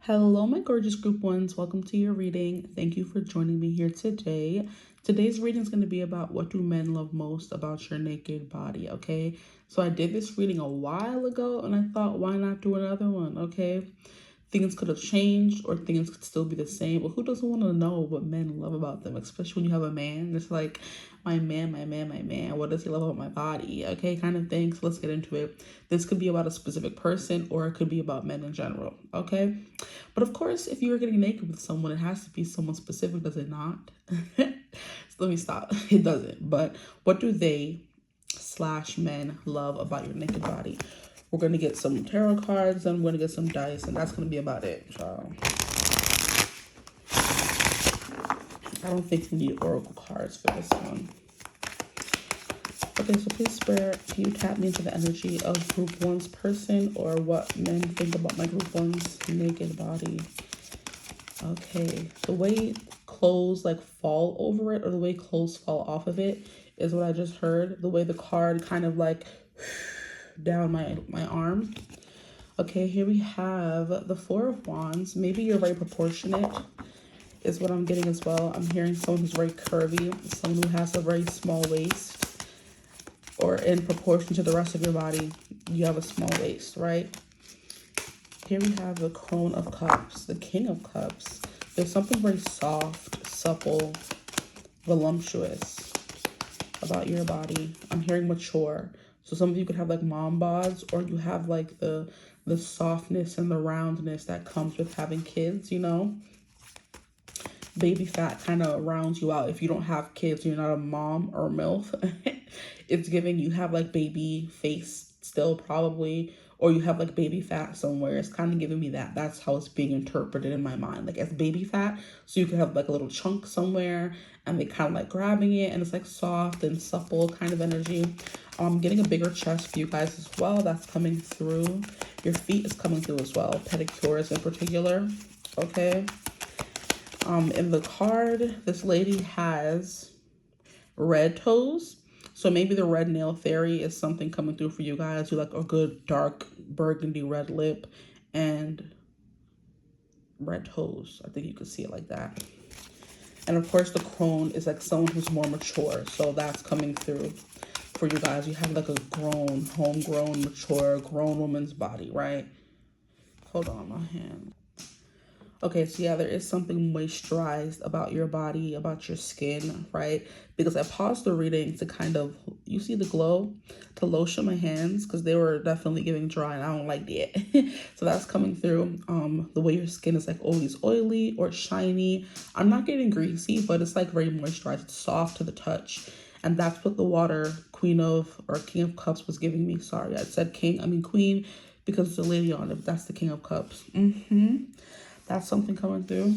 Hello, my gorgeous group ones. Welcome to your reading. Thank you for joining me here today. Today's reading is going to be about what do men love most about your naked body, okay? So I did this reading a while ago and I thought, why not do another one, okay? Things could have changed or things could still be the same, but who doesn't want to know what men love about them, especially when you have a man? It's like, my man, what does he love about my body? Okay, kind of thing. So let's get into it. This could be about a specific person or it could be about men in general, okay? But of course, if you are getting naked with someone, it has to be someone specific, does it not? So let me stop. It doesn't. But what do they/men love about your naked body? We're going to get some tarot cards and we're going to get some dice, and that's going to be about it, child. I don't think we need oracle cards for this one. Okay, so please, Spirit, can you tap me into the energy of group one's person or what men think about my group one's naked body? Okay, the way clothes like fall over it or the way clothes fall off of it is what I just heard. The way the card kind of like down my arm. Okay, here we have the Four of Wands. Maybe you're very proportionate is what I'm getting as well. I'm hearing someone who's very curvy, someone who has a very small waist, or in proportion to the rest of your body, you have a small waist, right? Here we have the Crone of Cups, the King of Cups. There's something very soft, supple, voluptuous about your body. I'm hearing mature. So some of you could have like mom bods, or you have like the softness and the roundness that comes with having kids, you know? Baby fat kind of rounds you out. If you don't have kids, you're not a mom or a MILF. It's giving you have like baby face still probably, or you have like baby fat somewhere. It's kind of giving me that. That's how it's being interpreted in my mind, like as baby fat. So you can have like a little chunk somewhere and they kind of like grabbing it and it's like soft and supple kind of energy. I'm getting a bigger chest for you guys as well. That's coming through. Your feet is coming through as well. Pedicures in particular. Okay. In the card, this lady has red toes. So maybe the red nail theory is something coming through for you guys. You like a good dark burgundy red lip and red toes. I think you could see it like that. And of course, the crone is like someone who's more mature. So that's coming through for you guys. You have like a grown, homegrown, mature, grown woman's body, right? Hold on, my hand. Okay, so yeah, there is something moisturized about your body, about your skin, right? Because I paused the reading to kind of, you see the glow, to lotion my hands because they were definitely getting dry and I don't like it. So that's coming through. The way your skin is like always oily or shiny. I'm not getting greasy, but it's like very moisturized. It's soft to the touch. And that's what the water Queen of or King of Cups was giving me. Sorry, I said king, I mean queen, because it's a lady on it. That's the King of Cups. That's something coming through.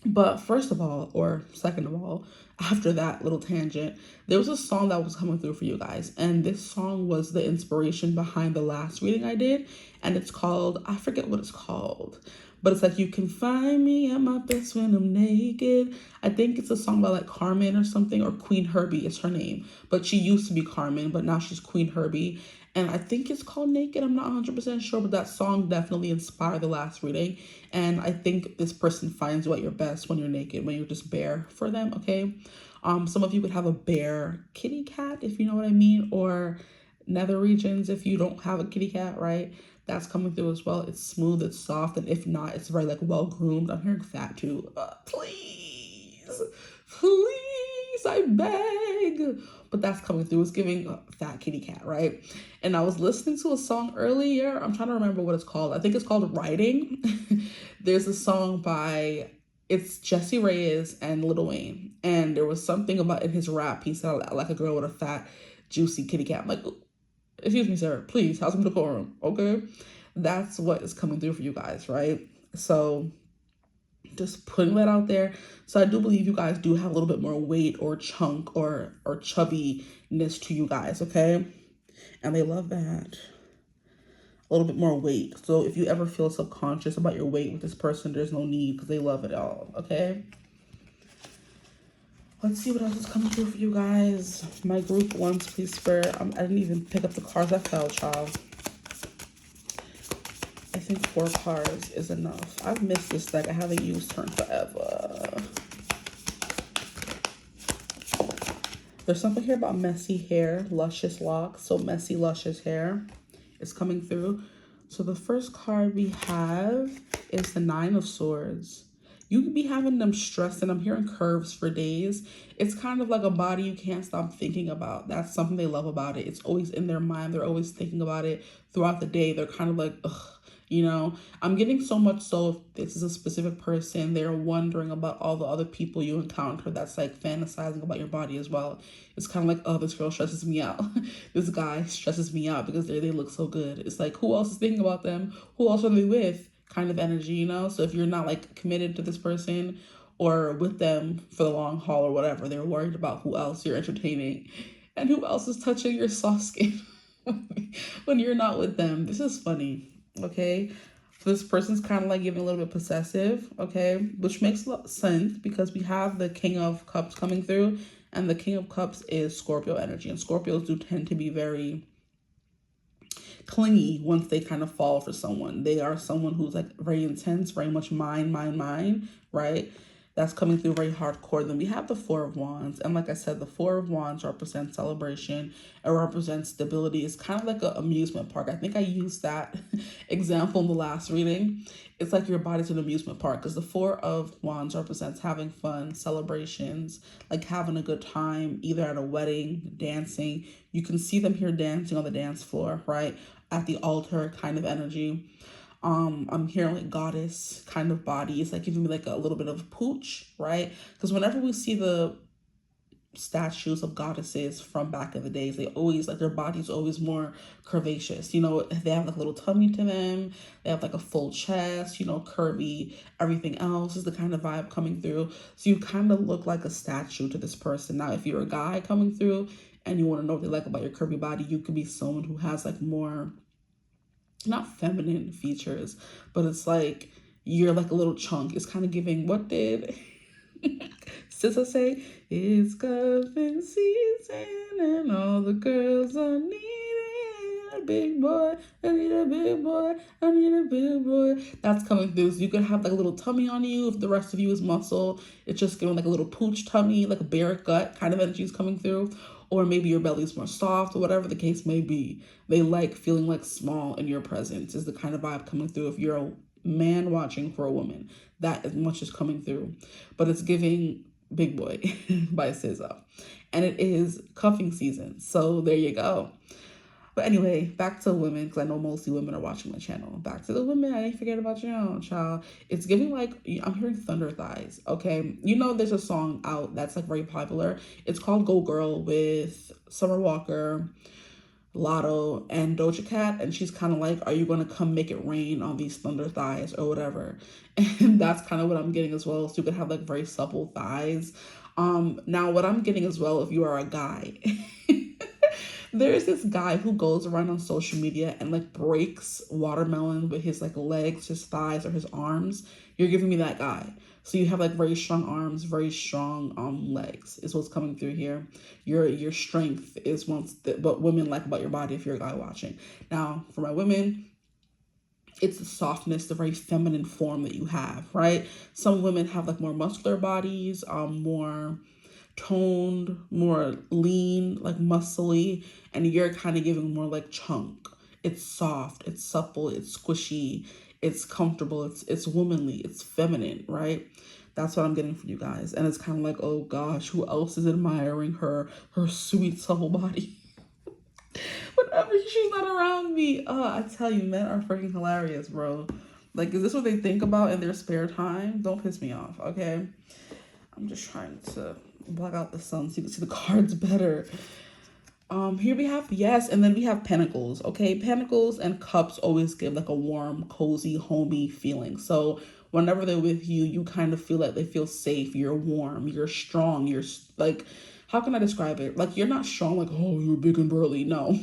But first of all, or second of all, after that little tangent, there was a song that was coming through for you guys. And this song was the inspiration behind the last reading I did. And it's called, I forget what it's called, but it's like, you can find me at my best when I'm naked. I think it's a song by like Carmen or something, or Queen Herbie is her name. But she used to be Carmen, but now she's Queen Herbie. And I think it's called Naked. I'm not 100% sure, but that song definitely inspired the last reading. And I think this person finds you at your best when you're naked, when you're just bare for them, okay? Some of you could have a bare kitty cat, if you know what I mean, or nether regions if you don't have a kitty cat, right? That's coming through as well. It's smooth, it's soft, and if not, it's very like well-groomed. I'm hearing fat too. Please, I beg. But that's coming through. It's giving a fat kitty cat, right? And I was listening to a song earlier. I'm trying to remember what it's called. I think it's called Riding. There's a song by, it's Jessie Reyez and Lil Wayne. And there was something about in his rap, he said like a girl with a fat, juicy kitty cat. I'm like, excuse me, sir, please have some decorum, okay? That's what is coming through for you guys, right? So just putting that out there. So I do believe you guys do have a little bit more weight or chunk or chubbiness to you guys, okay? And they love that. A little bit more weight. So if you ever feel subconscious about your weight with this person, there's no need because they love it all, okay? Let's see what else is coming through for you guys. My group ones, please, Spirit. I didn't even pick up the cards I fell, child. I think 4 cards is enough. I've missed this deck. I haven't used Turn forever. There's something here about messy hair, luscious locks. So messy, luscious hair is coming through. So the first card we have is the 9 of Swords. You could be having them stressed, and I'm hearing curves for days. It's kind of like a body you can't stop thinking about. That's something they love about it. It's always in their mind. They're always thinking about it throughout the day. They're kind of like, ugh. You know, I'm getting so much so if this is a specific person, they're wondering about all the other people you encounter that's like fantasizing about your body as well. It's kind of like, oh, this girl stresses me out. This guy stresses me out because they look so good. It's like, who else is thinking about them? Who else are they with? Kind of energy, you know? So if you're not like committed to this person or with them for the long haul or whatever, they're worried about who else you're entertaining and who else is touching your soft skin when you're not with them. This is funny. Okay, so this person's kind of like giving a little bit possessive, okay, which makes a lot of sense because we have the King of Cups coming through, and the King of Cups is Scorpio energy, and Scorpios do tend to be very clingy once they kind of fall for someone. They are someone who's like very intense, very much mine, right? That's coming through very hardcore. Then we have the 4 of Wands. And like I said, the 4 of Wands represents celebration. It represents stability. It's kind of like an amusement park. I think I used that example in the last reading. It's like your body's an amusement park because the 4 of Wands represents having fun, celebrations, like having a good time, either at a wedding, dancing. You can see them here dancing on the dance floor, right? At the altar kind of energy. I'm hearing like goddess kind of body. It's like giving me like a little bit of pooch, right? Because whenever we see the statues of goddesses from back in the days, they always like their body's always more curvaceous. You know, they have like a little tummy to them. They have like a full chest, you know, curvy. Everything else is the kind of vibe coming through. So you kind of look like a statue to this person. Now, if you're a guy coming through and you want to know what they like about your curvy body, you could be someone who has like more, not feminine features, but it's like you're like a little chunk. It's kind of giving, what did Sissa say? It's cuffing season and all the girls are needing a big boy. I need a big boy. I need a big boy. That's coming through. So you could have like a little tummy on you. If the rest of you is muscle, it's just giving like a little pooch tummy, like a bare gut kind of energy is coming through. Or maybe your belly's more soft or whatever the case may be. They like feeling like small in your presence is the kind of vibe coming through. If you're a man watching for a woman, that as much is coming through. But it's giving Big Boy by SZA. And it is cuffing season. So there you go. But anyway, back to women, because I know mostly women are watching my channel. Back to the women, I ain't forget about you, child. It's giving like, I'm hearing thunder thighs, okay? You know there's a song out that's like very popular. It's called Go Girl with Summer Walker, Lotto, and Doja Cat. And she's kind of like, are you going to come make it rain on these thunder thighs or whatever? And that's kind of what I'm getting as well. So you could have like very supple thighs. Now what I'm getting as well, if you are a guy, there's this guy who goes around on social media and like breaks watermelon with his like legs, his thighs, or his arms. You're giving me that guy. So you have like very strong arms, very strong legs is what's coming through here. Your strength is what women like about your body if you're a guy watching. Now for my women, it's the softness, the very feminine form that you have, right? Some women have like more muscular bodies, more toned, more lean, like muscly, and you're kind of giving more like chunk. It's soft, it's supple, it's squishy, it's comfortable, it's womanly, it's feminine, right? That's what I'm getting from you guys. And it's kind of like, oh gosh, who else is admiring her sweet supple body? Whenever she's not around me, I tell you, men are freaking hilarious, bro. Like, is this what they think about in their spare time? Don't piss me off, okay? I'm just trying to block out the sun so you can see the cards better. Here we have, yes, and then we have Pentacles, okay? Pentacles and Cups always give like a warm, cozy, homey feeling. So whenever they're with you, you kind of feel like they feel safe. You're warm, you're strong, you're like, how can I describe it? Like, you're not strong like, oh, you're big and burly. No.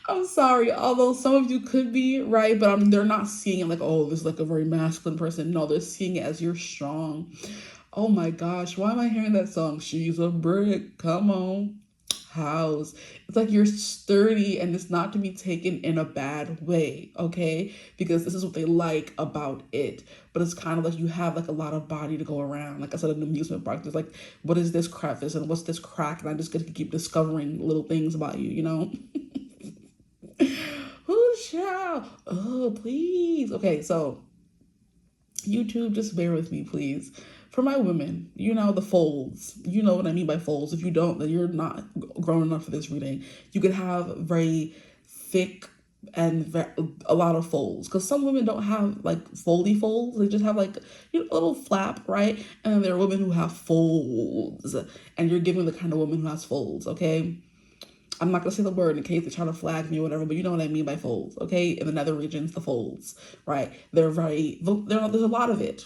I'm sorry, although some of you could be, right? But they're not seeing it like, oh, this is like a very masculine person. No, they're seeing it as you're strong. Oh my gosh, why am I hearing that song? She's a brick, come on. house. It's like you're sturdy, and it's not to be taken in a bad way, okay? Because this is what they like about it. But it's kind of like you have like a lot of body to go around. Like I said, in the amusement park, there's like, what is this crevice and what's this crack? And I just get to keep discovering little things about you, you know? Who shall? Oh, please. Okay, so YouTube, just bear with me, please. For my women, you know, the folds. You know what I mean by folds. If you don't, then you're not grown enough for this reading. You could have very thick and a lot of folds, because some women don't have like foldy folds. They just have like, you know, a little flap, right? And then there are women who have folds, and you're giving the kind of woman who has folds, okay? I'm not going to say the word in case they try to flag me or whatever, but you know what I mean by folds, okay? In the nether regions, the folds, right? There's a lot of it.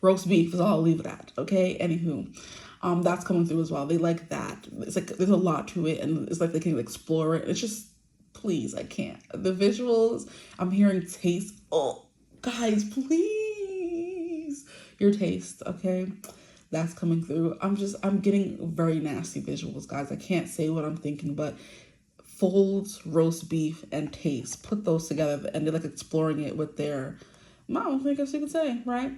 Roast beef is all I'll leave it at, okay? Anywho, that's coming through as well. They like that. It's like there's a lot to it, and it's like they can explore it. It's just, please, I can't. The visuals, I'm hearing taste. Oh, guys, please. Your taste, okay? That's coming through. I'm getting very nasty visuals, guys. I can't say what I'm thinking, but folds, roast beef, and taste. Put those together, and they're like exploring it with their mouth, I guess you could say, right?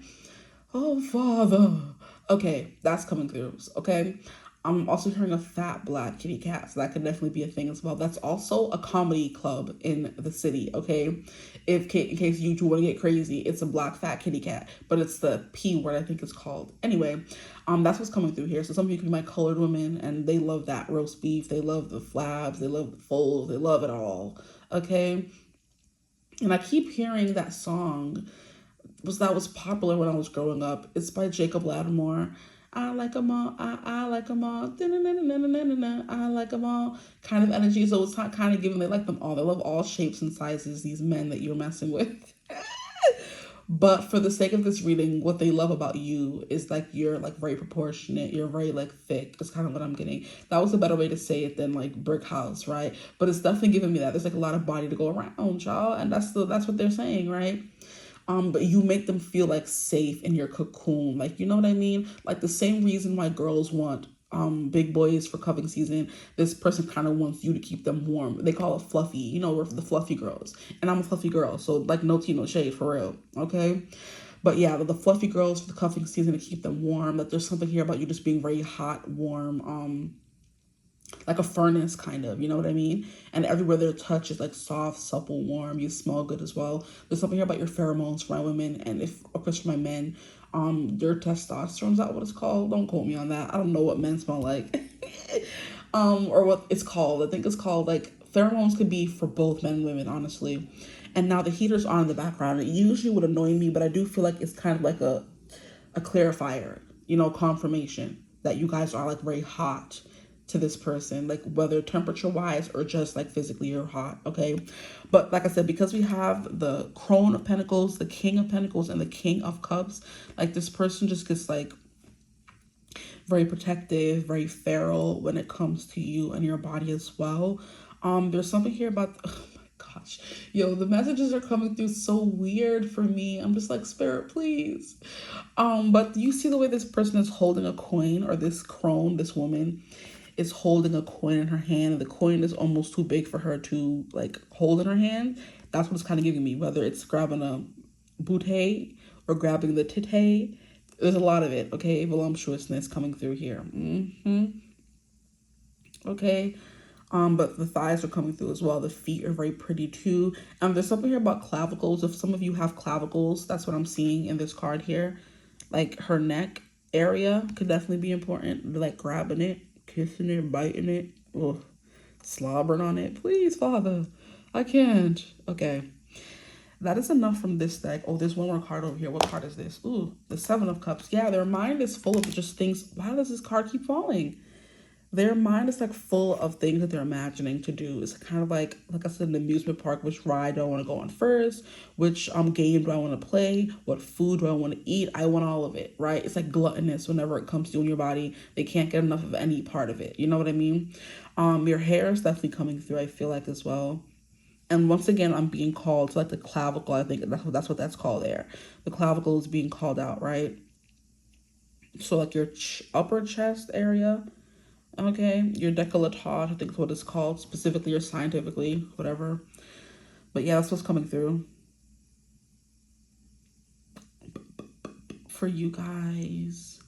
Oh, Father. Okay, that's coming through, okay? I'm also hearing a fat black kitty cat, so that could definitely be a thing as well. That's also a comedy club in the city, okay? In case you two want to get crazy, it's a black fat kitty cat, but it's the P word, I think it's called. Anyway, that's what's coming through here. So some of you can be my colored women, and they love that roast beef. They love the flabs. They love the folds. They love it all, okay? And I keep hearing that song that was popular when I was growing up. It's by Jacob Lattimore. I like them all. I like them all. I like them all. Kind of energy. So it's not kind of giving they like them all. They love all shapes and sizes, these men that you're messing with. But for the sake of this reading, what they love about you is like you're like very proportionate. You're very like thick. It's kind of what I'm getting. That was a better way to say it than like brick house, right? But it's definitely giving me that. There's like a lot of body to go around, y'all. And that's what they're saying, right? But you make them feel like safe in your cocoon. Like, you know what I mean? Like the same reason why girls want big boys for cuffing season, this person kind of wants you to keep them warm. They call it fluffy. You know, we're the fluffy girls. And I'm a fluffy girl. So like no tea, no shade, for real. Okay? But yeah, the fluffy girls for the cuffing season to keep them warm. That there's something here about you just being very hot, warm, like a furnace kind of, you know what I mean? And everywhere their touch is like soft, supple, warm. You smell good as well. There's something here about your pheromones for my women, and if of course for my men, their testosterone, is that what it's called? Don't quote me on that. I don't know what men smell like. Or what it's called. I think it's called like pheromones could be for both men and women, honestly. And now the heater's on in the background. It usually would annoy me, but I do feel like it's kind of like a clarifier, you know, confirmation that you guys are like very hot to this person, like whether temperature wise or just like physically you're hot, okay? But like I said, because we have the Crone of Pentacles, the King of Pentacles, and the King of Cups, like this person just gets like very protective, very feral when it comes to you and your body as well. There's something here about, oh my gosh, yo, the messages are coming through so weird for me. I'm just like, Spirit, please. But you see the way this person is holding a coin, or this crone, this woman is holding a coin in her hand, and the coin is almost too big for her to like hold in her hand. That's what it's kind of giving me, whether it's grabbing a bouteille or grabbing the tite. There's a lot of it, okay? Voluptuousness coming through here. Okay. But the thighs are coming through as well. The feet are very pretty too. There's something here about clavicles. If some of you have clavicles, that's what I'm seeing in this card here. Like her neck area could definitely be important. Like grabbing it, kissing it, biting it, slobbering on it. Please, Father, I can't. Okay, that is enough from this deck. Oh, there's one more card over here. What card is this? Ooh, the Seven of Cups. Yeah, their mind is full of just things. Why does this card keep falling? Their mind is like full of things that they're imagining to do. It's kind of like I said, in the amusement park, which ride do I want to go on first? Which game do I want to play? What food do I want to eat? I want all of it, right? It's like gluttonous whenever it comes to you in your body. They can't get enough of any part of it. You know what I mean? Your hair is definitely coming through, I feel like, as well. And once again, I'm being called to like the clavicle. I think that's what that's called there. The clavicle is being called out, right? So like your upper chest area. Okay, your décolletage, I think is what it's called, specifically or scientifically, whatever. But yeah, that's what's coming through for you guys.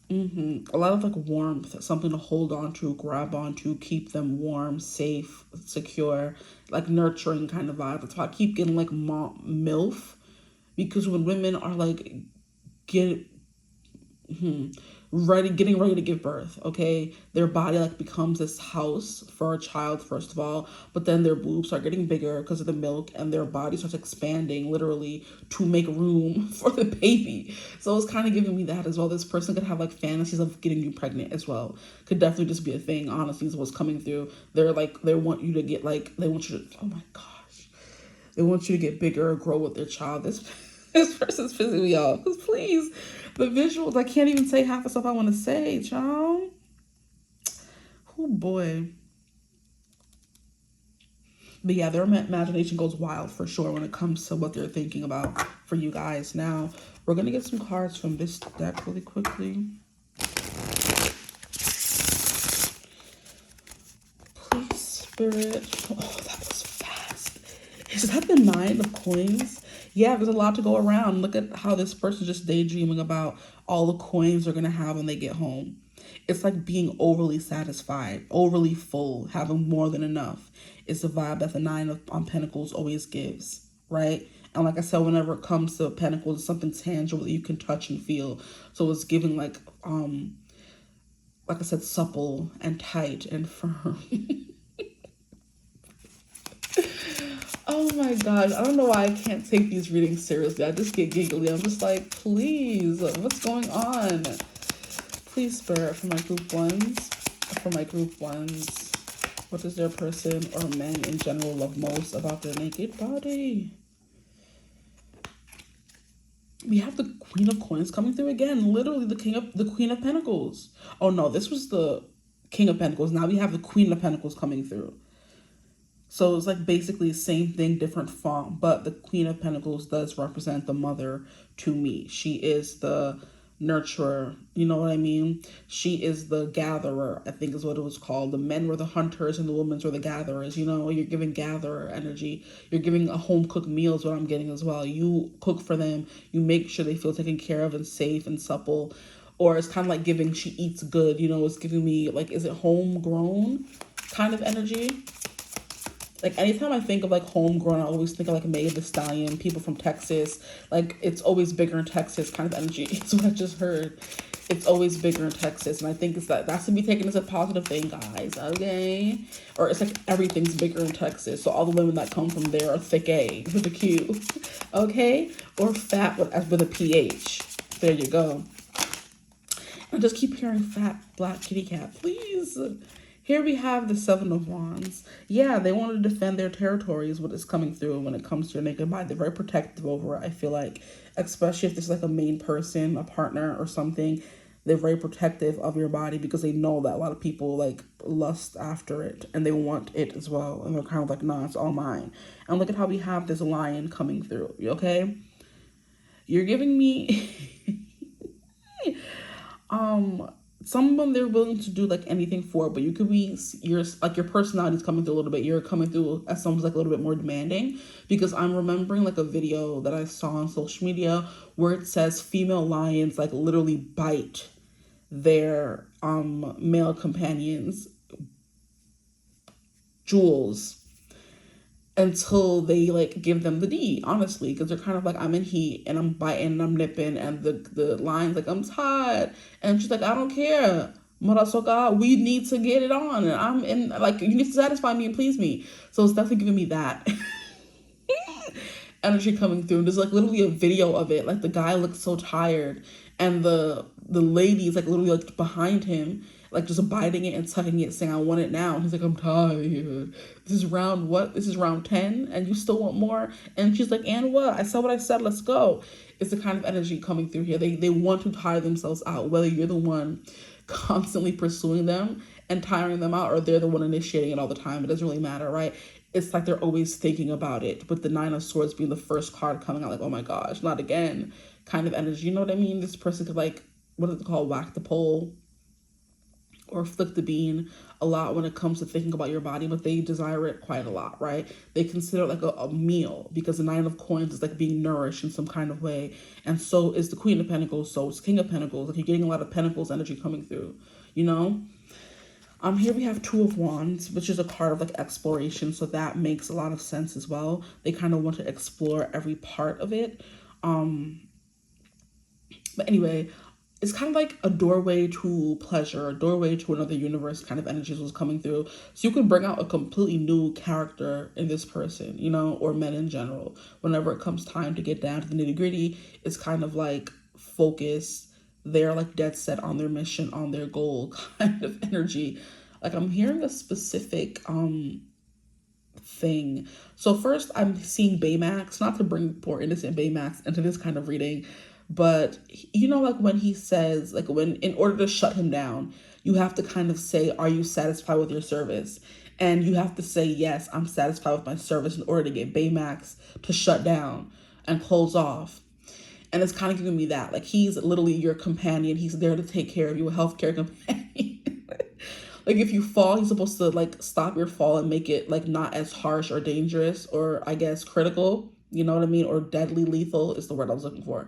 A lot of like warmth, something to hold on to, grab onto, keep them warm, safe, secure, like nurturing kind of vibe. That's why I keep getting like MILF, because when women are like get getting ready to give birth, okay, their body like becomes this house for a child, first of all, but then their boobs start getting bigger because of the milk, and their body starts expanding literally to make room for the baby. So it's kind of giving me that as well. This person could have like fantasies of getting you pregnant as well. Could definitely just be a thing, honestly, is what's coming through. They're like, they want you to get like, they want you to, oh my gosh, they want you to get bigger or grow with their child. This person's pissing me off. Because please, the visuals, I can't even say half the stuff I want to say, child. Oh boy. But yeah, their imagination goes wild for sure when it comes to what they're thinking about for you guys. Now, we're going to get some cards from this deck really quickly. Please, Spirit. Oh, that was fast. Is that the 9 of coins? Yeah, there's a lot to go around. Look at how this person's just daydreaming about all the coins they're going to have when they get home. It's like being overly satisfied, overly full, having more than enough. It's the vibe that the 9 of Pentacles always gives, right? And like I said, whenever it comes to Pentacles, it's something tangible that you can touch and feel. So it's giving like I said, supple and tight and firm. Oh my gosh, I don't know why I can't take these readings seriously. I just get giggly. I'm just like, please, what's going on? Please, Spirit, for my group ones. What does their person or men in general love most about their naked body? We have the Queen of Coins coming through again. Literally the Queen of Pentacles. Oh no, this was the King of Pentacles. Now we have the Queen of Pentacles coming through. So it's like basically the same thing, different font, but the Queen of Pentacles does represent the mother to me. She is the nurturer, you know what I mean? She is the gatherer, I think is what it was called. The men were the hunters and the women were the gatherers. You know, you're giving gatherer energy. You're giving a home cooked meal is what I'm getting as well. You cook for them. You make sure they feel taken care of and safe and supple. Or it's kind of like giving, she eats good, you know, it's giving me like, is it homegrown kind of energy? Like anytime I think of like homegrown, I always think of like Megan Thee Stallion, people from Texas. Like it's always bigger in Texas kind of energy. It's what I just heard. It's always bigger in Texas. And I think it's that's to be taken as a positive thing, guys. Okay? Or it's like everything's bigger in Texas. So all the women that come from there are thick A with a Q. Okay? Or fat with a PH. There you go. I just keep hearing fat black kitty cat. Please. Here we have the 7 of Wands. Yeah, they want to defend their territory is what is coming through when it comes to your naked body. They're very protective over it, I feel like. Especially if there's like a main person, a partner or something. They're very protective of your body because they know that a lot of people like lust after it and they want it as well. And they're kind of like, nah, it's all mine. And look at how we have this lion coming through, okay? You're giving me... someone they're willing to do like anything for, but you could be your personality's coming through a little bit. You're coming through as someone's like a little bit more demanding, because I'm remembering like a video that I saw on social media where it says female lions like literally bite their male companions' jewels until they like give them the D, honestly, because they're kind of like, I'm in heat and I'm biting and I'm nipping, and the lion's like, I'm tired, and she's like, I don't care, Marasoka, we need to get it on, and I'm in, like, you need to satisfy me and please me. So it's definitely giving me that energy coming through. There's like literally a video of it, like the guy looks so tired and the lady's like literally like behind him, like just biting it and tucking it, saying, I want it now. And he's like, I'm tired. This is round what? This is round 10 and you still want more? And she's like, and what? I said what I said, let's go. It's the kind of energy coming through here. They want to tire themselves out, whether you're the one constantly pursuing them and tiring them out or they're the one initiating it all the time. It doesn't really matter, right? It's like they're always thinking about it, with the 9 of Swords being the first card coming out, like, oh my gosh, not again, kind of energy. You know what I mean? This person could like, what is it called? Whack the pole or flick the bean a lot when it comes to thinking about your body, but they desire it quite a lot, right? They consider it like a meal, because the Nine of Coins is like being nourished in some kind of way. And so is the Queen of Pentacles, so it's King of Pentacles. Like, you're getting a lot of Pentacles energy coming through, you know? Here we have Two of Wands, which is a card of like exploration. So that makes a lot of sense as well. They kind of want to explore every part of it. But anyway, it's kind of like a doorway to pleasure, a doorway to another universe kind of energies was coming through. So you could bring out a completely new character in this person, you know, or men in general. Whenever it comes time to get down to the nitty gritty, it's kind of like focus. They're like dead set on their mission, on their goal kind of energy. Like, I'm hearing a specific thing. So first, I'm seeing Baymax, not to bring poor innocent Baymax into this kind of reading, but you know, like when he says, like, when in order to shut him down, you have to kind of say, are you satisfied with your service? And you have to say, yes, I'm satisfied with my service, in order to get Baymax to shut down and close off. And it's kind of giving me that, like, he's literally your companion. He's there to take care of you, a healthcare companion. Like, if you fall, he's supposed to like stop your fall and make it like not as harsh or dangerous, or I guess critical, you know what I mean? Or deadly lethal is the word I was looking for.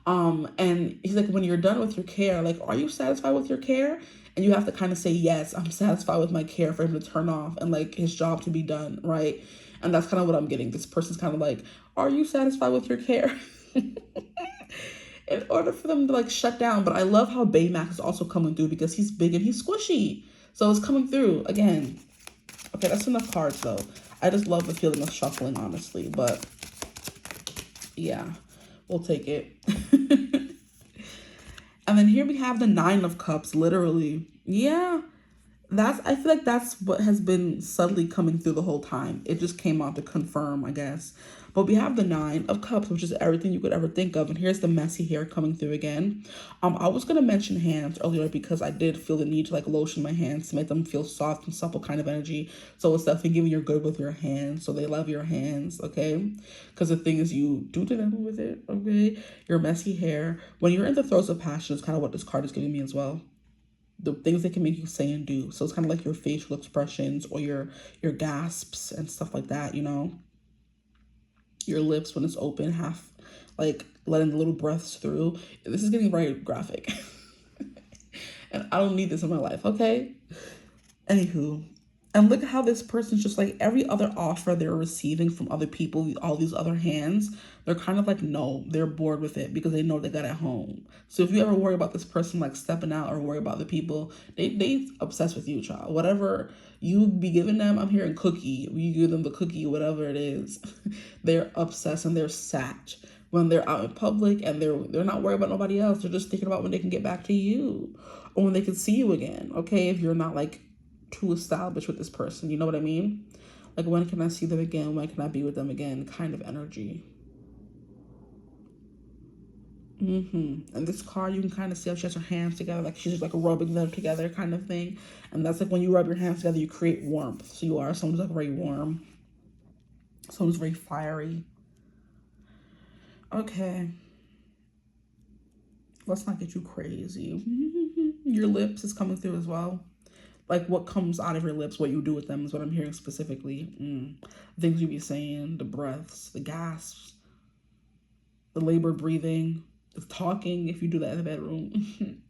And he's like, when you're done with your care, like, are you satisfied with your care? And you have to kind of say, yes, I'm satisfied with my care, for him to turn off and like his job to be done, right? And that's kind of what I'm getting. This person's kind of like, are you satisfied with your care? In order for them to like shut down. But I love how Baymax is also coming through, because he's big and he's squishy. So it's coming through again. Okay, that's enough cards though. I just love the feeling of shuffling, honestly. But yeah, we'll take it. And then here we have the Nine of Cups, literally. Yeah, I feel like that's what has been subtly coming through the whole time. It just came out to confirm, I guess. But we have the Nine of Cups, which is everything you could ever think of. And here's the messy hair coming through again. I was going to mention hands earlier, because I did feel the need to like lotion my hands to make them feel soft and supple kind of energy. So it's definitely giving you're good with your hands. So they love your hands, okay? Because the thing is, you do to them with it, okay? Your messy hair. When you're in the throes of passion is kind of what this card is giving me as well. The things that can make you say and do. So it's kind of like your facial expressions, or your gasps and stuff like that, you know? Your lips when it's open, half like letting the little breaths through. This is getting very graphic. And I don't need this in my life, okay? Anywho, and look at how this person's just like, every other offer they're receiving from other people, all these other hands, they're kind of like, no, they're bored with it, because they know they got it home. So if you ever worry about this person like stepping out, or worry about the people, they obsessed with you, child. Whatever you be giving them, I'm hearing cookie. You give them the cookie, whatever it is. They're obsessed and they're sat when they're out in public, and they're not worried about nobody else. They're just thinking about when they can get back to you, or when they can see you again. Okay, if you're not like too established with this person, you know what I mean? Like, when can I see them again? When can I be with them again? Kind of energy. And this card, you can kind of see how she has her hands together, like she's just like rubbing them together kind of thing. And that's like, when you rub your hands together, you create warmth. So you are someone's like very warm, someone's very fiery. Okay, let's not get you crazy. Your lips is coming through as well. Like, what comes out of your lips, what you do with them is what I'm hearing specifically. Things you be saying, the breaths, the gasps, the labored breathing, the talking, if you do that in the bedroom.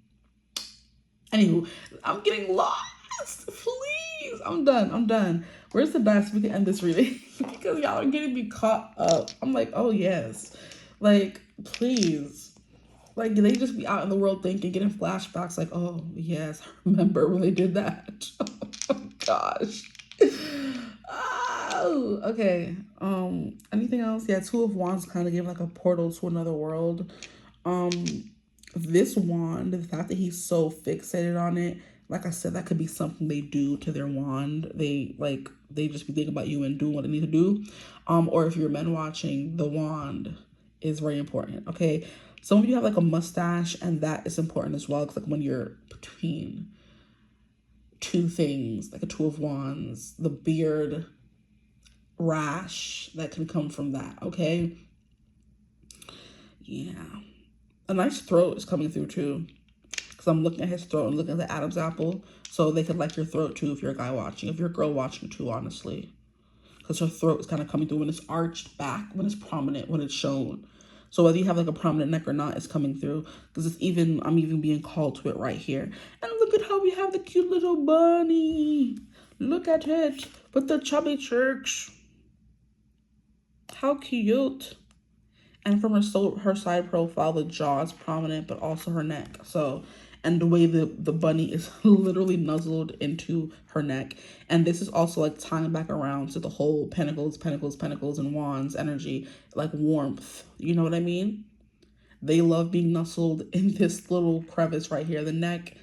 Anywho, I'm getting lost. Please, I'm done. Where's the dice so we can end this reading? Because y'all are getting me caught up. I'm like, oh yes. Like, please. Like, they just be out in the world thinking, getting flashbacks like, oh, yes, I remember when they did that. Oh, gosh. Oh, okay. Anything else? Yeah, Two of Wands kind of gave like a portal to another world. This wand, the fact that he's so fixated on it, like I said, that could be something they do to their wand. They just be thinking about you and doing what they need to do. Or if you're men watching, the wand is very important, okay? Some of you have like a mustache, and that is important as well, because like when you're between two things, like a Two of Wands, the beard rash that can come from that, okay? Yeah. A nice throat is coming through too. because I'm looking at his throat and looking at the Adam's apple. So they could like your throat too if you're a guy watching, if you're a girl watching too, honestly. Because her throat is kind of coming through when it's arched back, when it's prominent, when it's shown. So whether you have like a prominent neck or not, it's coming through. Because it's even, I'm even being called to it right here. And look at how we have the cute little bunny. Look at it with the chubby church. How cute. And from her side profile, the jaw is prominent, but also her neck. So, and the way the bunny is literally nuzzled into her neck. And this is also like tying back around to the whole pentacles, and wands energy, like warmth. You know what I mean? They love being nuzzled in this little crevice right here, the neck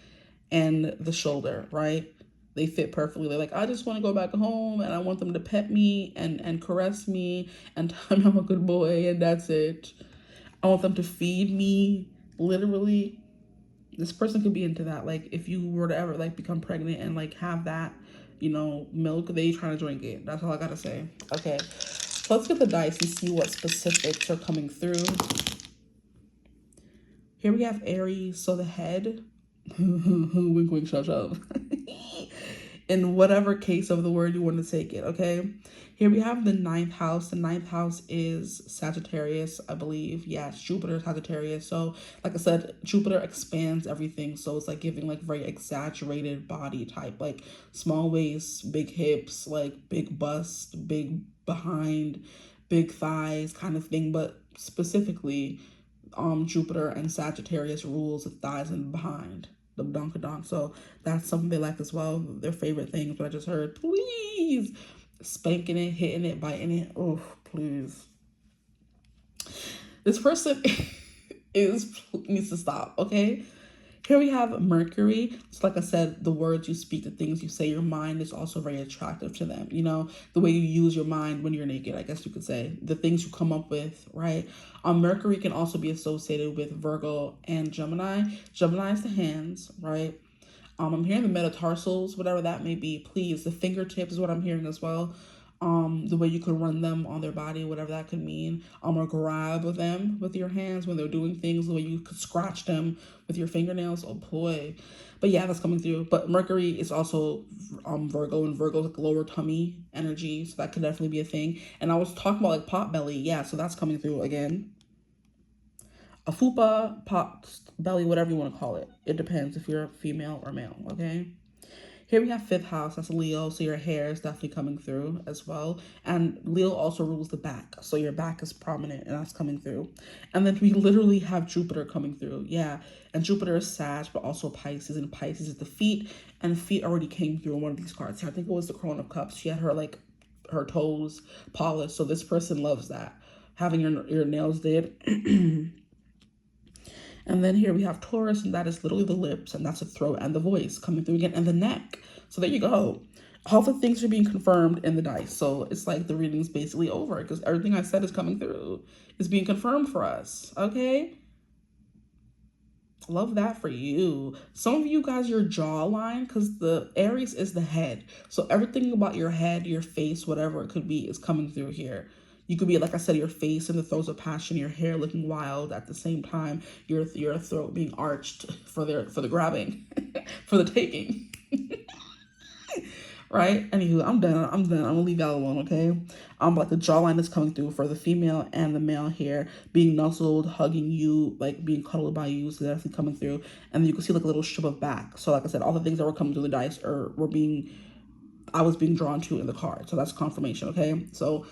and the shoulder, right? They fit perfectly. They're like, I just want to go back home and I want them to pet me and caress me and tell me I'm a good boy and that's it. I want them to feed me, literally. This person could be into that. Like if you were to ever like become pregnant and like have that, you know, milk, they trying to drink it. That's all I gotta say. Okay, so let's get the dice and see what specifics are coming through. Here we have Aries, so the head. Wink, wink, shut up. In whatever case of the word you want to take it, okay? Here we have the 9th house. The 9th house is Sagittarius, I believe. Yeah, it's Jupiter, Sagittarius. So, like I said, Jupiter expands everything. So it's like giving like very exaggerated body type, like small waist, big hips, like big bust, big behind, big thighs kind of thing. But specifically, Jupiter and Sagittarius rules the thighs and behind, the donkadonk. So that's something they like as well. Their favorite things, what I just heard. Please, spanking it, hitting it, biting it. Oh, please. This person needs to stop, okay? Here we have Mercury. So like I said, the words you speak, the things you say, your mind is also very attractive to them. You know, the way you use your mind when you're naked, I guess you could say. The things you come up with, right? Mercury can also be associated with Virgo and Gemini. Gemini is the hands, right? I'm hearing the metatarsals, whatever that may be. Please, the fingertips is what I'm hearing as well. The way you could run them on their body, whatever that could mean, or grab them with your hands when they're doing things, the way you could scratch them with your fingernails. Oh boy. But yeah, that's coming through. But Mercury is also Virgo, and Virgo's like lower tummy energy, so that could definitely be a thing. And I was talking about like pot belly, yeah, so that's coming through again. A fupa, pot belly, whatever you want to call it. It depends if you're a female or male, okay? Here we have 5th house, that's Leo, so your hair is definitely coming through as well. And Leo also rules the back, so your back is prominent and that's coming through. And then we literally have Jupiter coming through, yeah. And Jupiter is Sag, but also Pisces, and Pisces is the feet, and feet already came through in one of these cards. I think it was the Crown of Cups. She had her like her toes polished, so this person loves that, having your nails did. And then here we have Taurus, and that is literally the lips, and that's the throat and the voice coming through again, and the neck. So there you go. All the things are being confirmed in the dice. So it's like the reading is basically over because everything I said is coming through. Is being confirmed for us, okay? Love that for you. Some of you guys, your jawline, because the Aries is the head. So everything about your head, your face, whatever it could be, is coming through here. You could be, like I said, your face in the throes of passion, your hair looking wild at the same time, your throat being arched for the grabbing, for the taking. Right? Anywho, I'm done. I'm gonna leave y'all alone, okay? Like the jawline is coming through for the female and the male here, being nuzzled, hugging you, like being cuddled by you, so definitely coming through. And then you can see like a little strip of back. So like I said, all the things that were coming through the dice I was being drawn to in the card. So that's confirmation, okay? So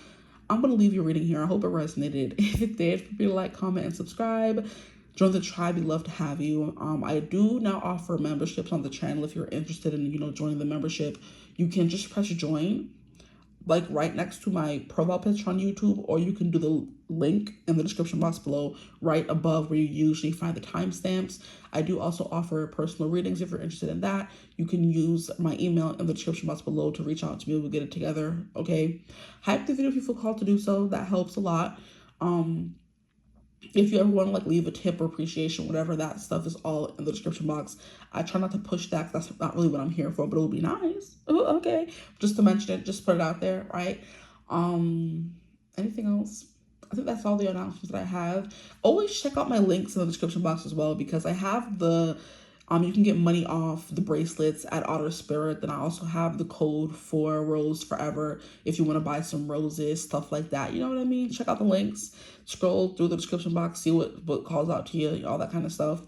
I'm going to leave your reading here. I hope it resonated. If it did, feel free to like, comment, and subscribe. Join the tribe. We'd love to have you. I do now offer memberships on the channel. If you're interested in, joining the membership, you can just press join, like right next to my profile picture on YouTube, or you can do the link in the description box below, right above where you usually find the timestamps. I do also offer personal readings if you're interested in that. You can use my email in the description box below to reach out to me. We'll get it together, okay? Hype the video if you feel called to do so. That helps a lot. If you ever want to like leave a tip or appreciation, whatever, that stuff is all in the description box. I try not to push that because that's not really what I'm here for, but it would be nice. Ooh, okay. Just to mention it, just put it out there, right? Anything else? I think that's all the announcements that I have. Always check out my links in the description box as well, because I have the You can get money off the bracelets at Otter Spirit. Then I also have the code for Rose Forever if you want to buy some roses, stuff like that. You know what I mean? Check out the links. Scroll through the description box, see what calls out to you, all that kind of stuff.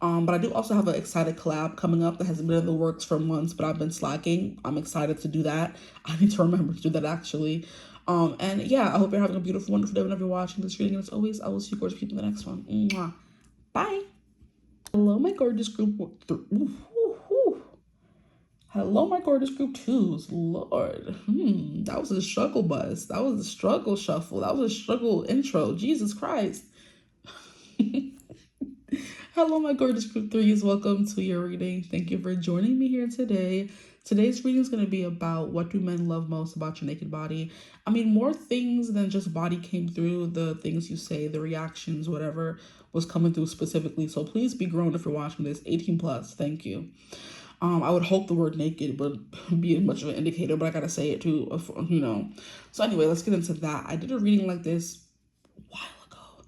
But I do also have an excited collab coming up that has been in the works for months, but I've been slacking. I'm excited to do that. I need to remember to do that actually. And yeah, I hope you're having a beautiful, wonderful day whenever you're watching this reading. And as always, I will see you gorgeous people in the next one. Mwah. Bye. Hello, my gorgeous group. Hello, my gorgeous group twos. Lord, that was a struggle buzz. That was a struggle shuffle. That was a struggle intro. Jesus Christ. Hello, my gorgeous group threes. Welcome to your reading. Thank you for joining me here today. Today's reading is going to be about what do men love most about your naked body. I mean, more things than just body came through. The things you say, the reactions, whatever was coming through specifically. So please be grown if you're watching this. 18 plus. Thank you. I would hope the word naked would be much of an indicator, but I gotta say it too, you know. So anyway, let's get into that. I did a reading like this a while ago,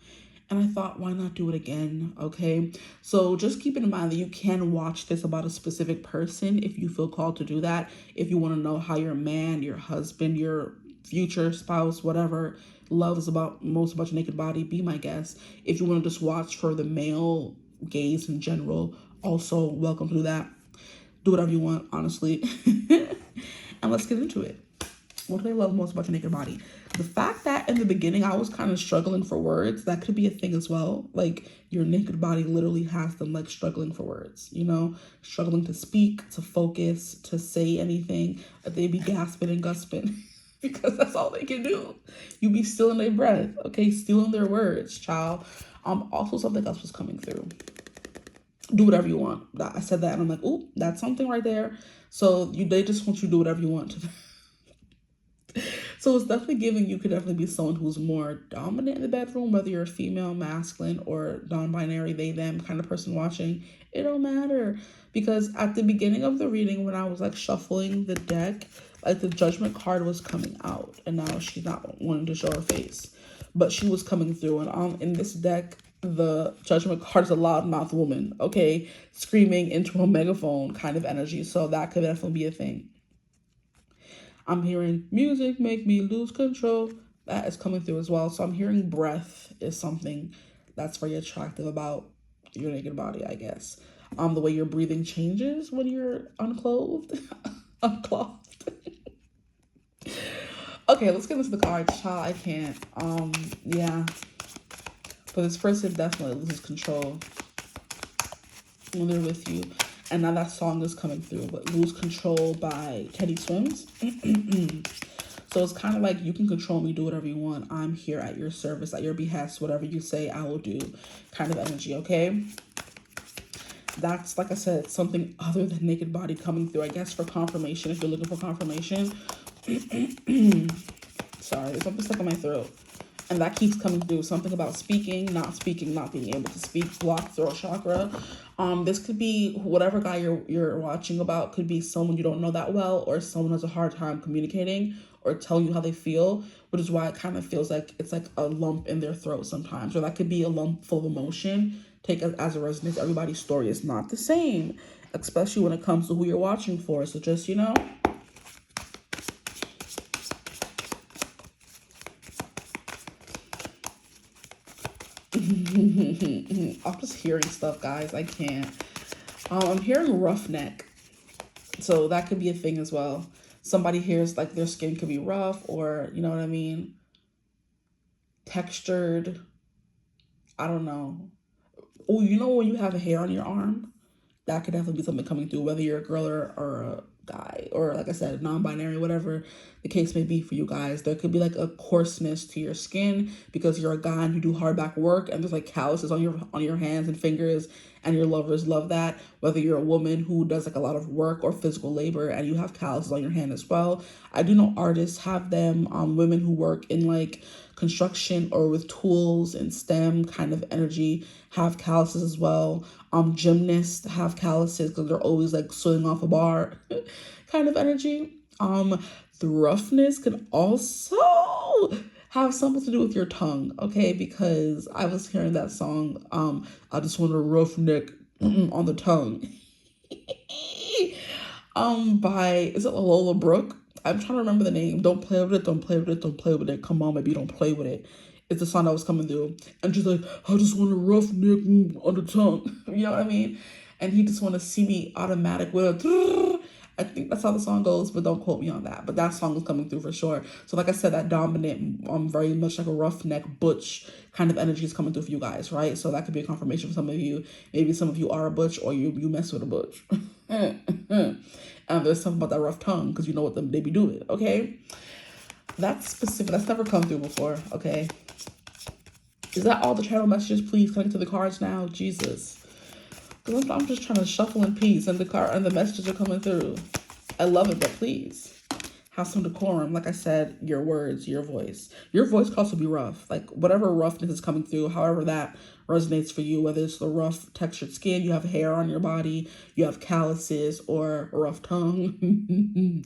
and I thought, why not do it again? Okay, so just keep in mind that you can watch this about a specific person if you feel called to do that. If you want to know how your man, your husband, your future spouse, whatever, loves most about your naked body, be my guest. If you want to just watch for the male gaze in general, also welcome to do that. Do whatever you want, honestly. And let's get into it. What do they love most about your naked body? The fact that in the beginning I was kind of struggling for words, that could be a thing as well. Like your naked body literally has them like struggling for words, you know, struggling to speak, to focus, to say anything. That they be gasping and gusping because that's all they can do. You be stealing their breath, okay? Stealing their words, child. Also something else was coming through. Do whatever you want. I said that and I'm like, oh, that's something right there. So they just want you to do whatever you want. So it's definitely giving you could definitely be someone who's more dominant in the bedroom, whether you're a female, masculine, or non-binary, they, them kind of person watching. It don't matter. Because at the beginning of the reading, when I was like shuffling the deck, like the judgment card was coming out. And now she's not wanting to show her face. But she was coming through. And in this deck, the judgment card is a loudmouth woman, okay, screaming into a megaphone kind of energy. So that could definitely be a thing. I'm hearing music make me lose control. That is coming through as well. So I'm hearing breath is something that's very attractive about your naked body, I guess. The way your breathing changes when you're unclothed. Unclothed. Okay, let's get into the cards, child. I can't. Yeah. But this person definitely loses control when they're with you. And now that song is coming through, but Lose Control by Teddy Swims. So it's kind of like, you can control me, do whatever you want. I'm here at your service, at your behest. Whatever you say, I will do kind of energy, okay? That's, like I said, something other than naked body coming through, I guess, for confirmation, if you're looking for confirmation. Sorry, there's something stuck in my throat. And that keeps coming through. Something about speaking, not being able to speak, blocked throat chakra. This could be whatever guy you're watching about, could be someone you don't know that well, or someone has a hard time communicating or telling you how they feel, which is why it kind of feels like it's like a lump in their throat sometimes. Or that could be a lump full of emotion. Take it as a resonance. Everybody's story is not the same, especially when it comes to who you're watching for. So just, you know, I'm just hearing stuff, guys. I can't. I'm hearing roughneck. So that could be a thing as well. Somebody hears like their skin could be rough, or, you know what I mean? Textured. I don't know. Oh, you know when you have a hair on your arm? That could definitely be something coming through, whether you're a girl or a guy, or like I said, non-binary, whatever the case may be for you guys. There could be like a coarseness to your skin because you're a guy and you do hard back work, and there's like calluses on your hands and fingers, and your lovers love that. Whether you're a woman who does like a lot of work or physical labor and you have calluses on your hand as well. I do know artists have them. Women who work in like construction or with tools and STEM kind of energy have calluses as well. Gymnasts have calluses because they're always like swinging off a bar kind of energy. The roughness can also have something to do with your tongue, okay? Because I was hearing that song, I just want a rough neck on the tongue. By, is it Lola Brooke? I'm trying to remember the name. Don't play with it, don't play with it, don't play with it. Come on, baby, don't play with it. It's the song that was coming through. And she's like, I just want a rough neck on the tongue. You know what I mean? And he just want to see me automatic with a... I think that's how the song goes, but don't quote me on that. But that song is coming through for sure. So like I said, that dominant, very much like a roughneck, butch kind of energy is coming through for you guys, right? So that could be a confirmation for some of you. Maybe some of you are a butch, or you mess with a butch. And there's something about that rough tongue, because you know what they be doing, okay? That's specific. That's never come through before, okay? Is that all the channel messages? Please connect to the cards now. Jesus. Because I'm just trying to shuffle in peace, and the messages are coming through. I love it, but please have some decorum. Like I said, your words, your voice. Your voice can also be rough. Like whatever roughness is coming through, however that resonates for you, whether it's the rough textured skin, you have hair on your body, you have calluses, or a rough tongue,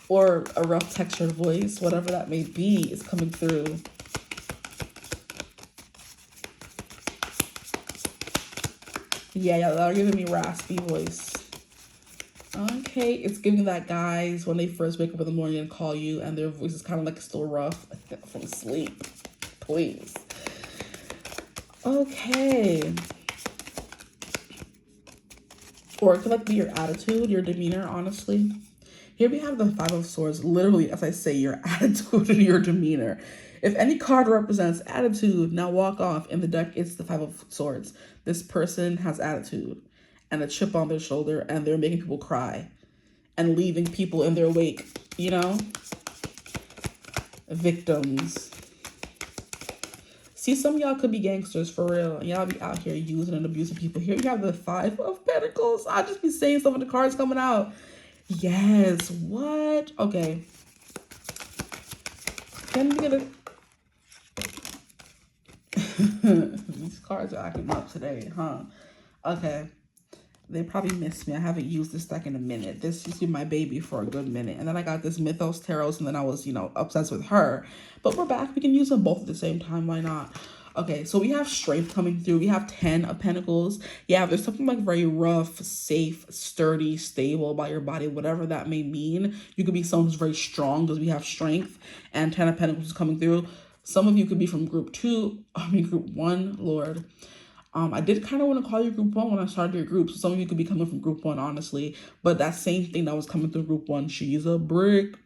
or a rough textured voice, whatever that may be is coming through. Yeah, they're giving me raspy voice. Okay, it's giving that guys when they first wake up in the morning and call you and their voice is kind of like still rough from sleep. Please. Okay. Or it could like be your attitude, your demeanor, honestly. Here we have the Five of Swords. Literally, as I say, your attitude and your demeanor. If any card represents attitude, now walk off. In the deck, it's the Five of Swords. This person has attitude and a chip on their shoulder, and they're making people cry and leaving people in their wake, you know? Victims. See, some of y'all could be gangsters for real. Y'all be out here using and abusing people. Here we have the Five of Pentacles. I'll just be saying some of the cards coming out. Yes, what? Okay. Can we get a... These cards are acting up today, huh? Okay. They probably missed me. I haven't used this deck in a minute. This used to be my baby for a good minute. And then I got this Mythos Tarot, and then I was, obsessed with her. But we're back. We can use them both at the same time. Why not? Okay, so we have strength coming through. We have 10 of Pentacles. Yeah, there's something like very rough, safe, sturdy, stable about your body, whatever that may mean. You could be someone who's very strong because we have strength, and 10 of Pentacles is coming through. Some of you could be from group 1, Lord. I did kind of want to call you group 1 when I started your group. So some of you could be coming from group 1, honestly. But that same thing that was coming through group 1, she's a brick,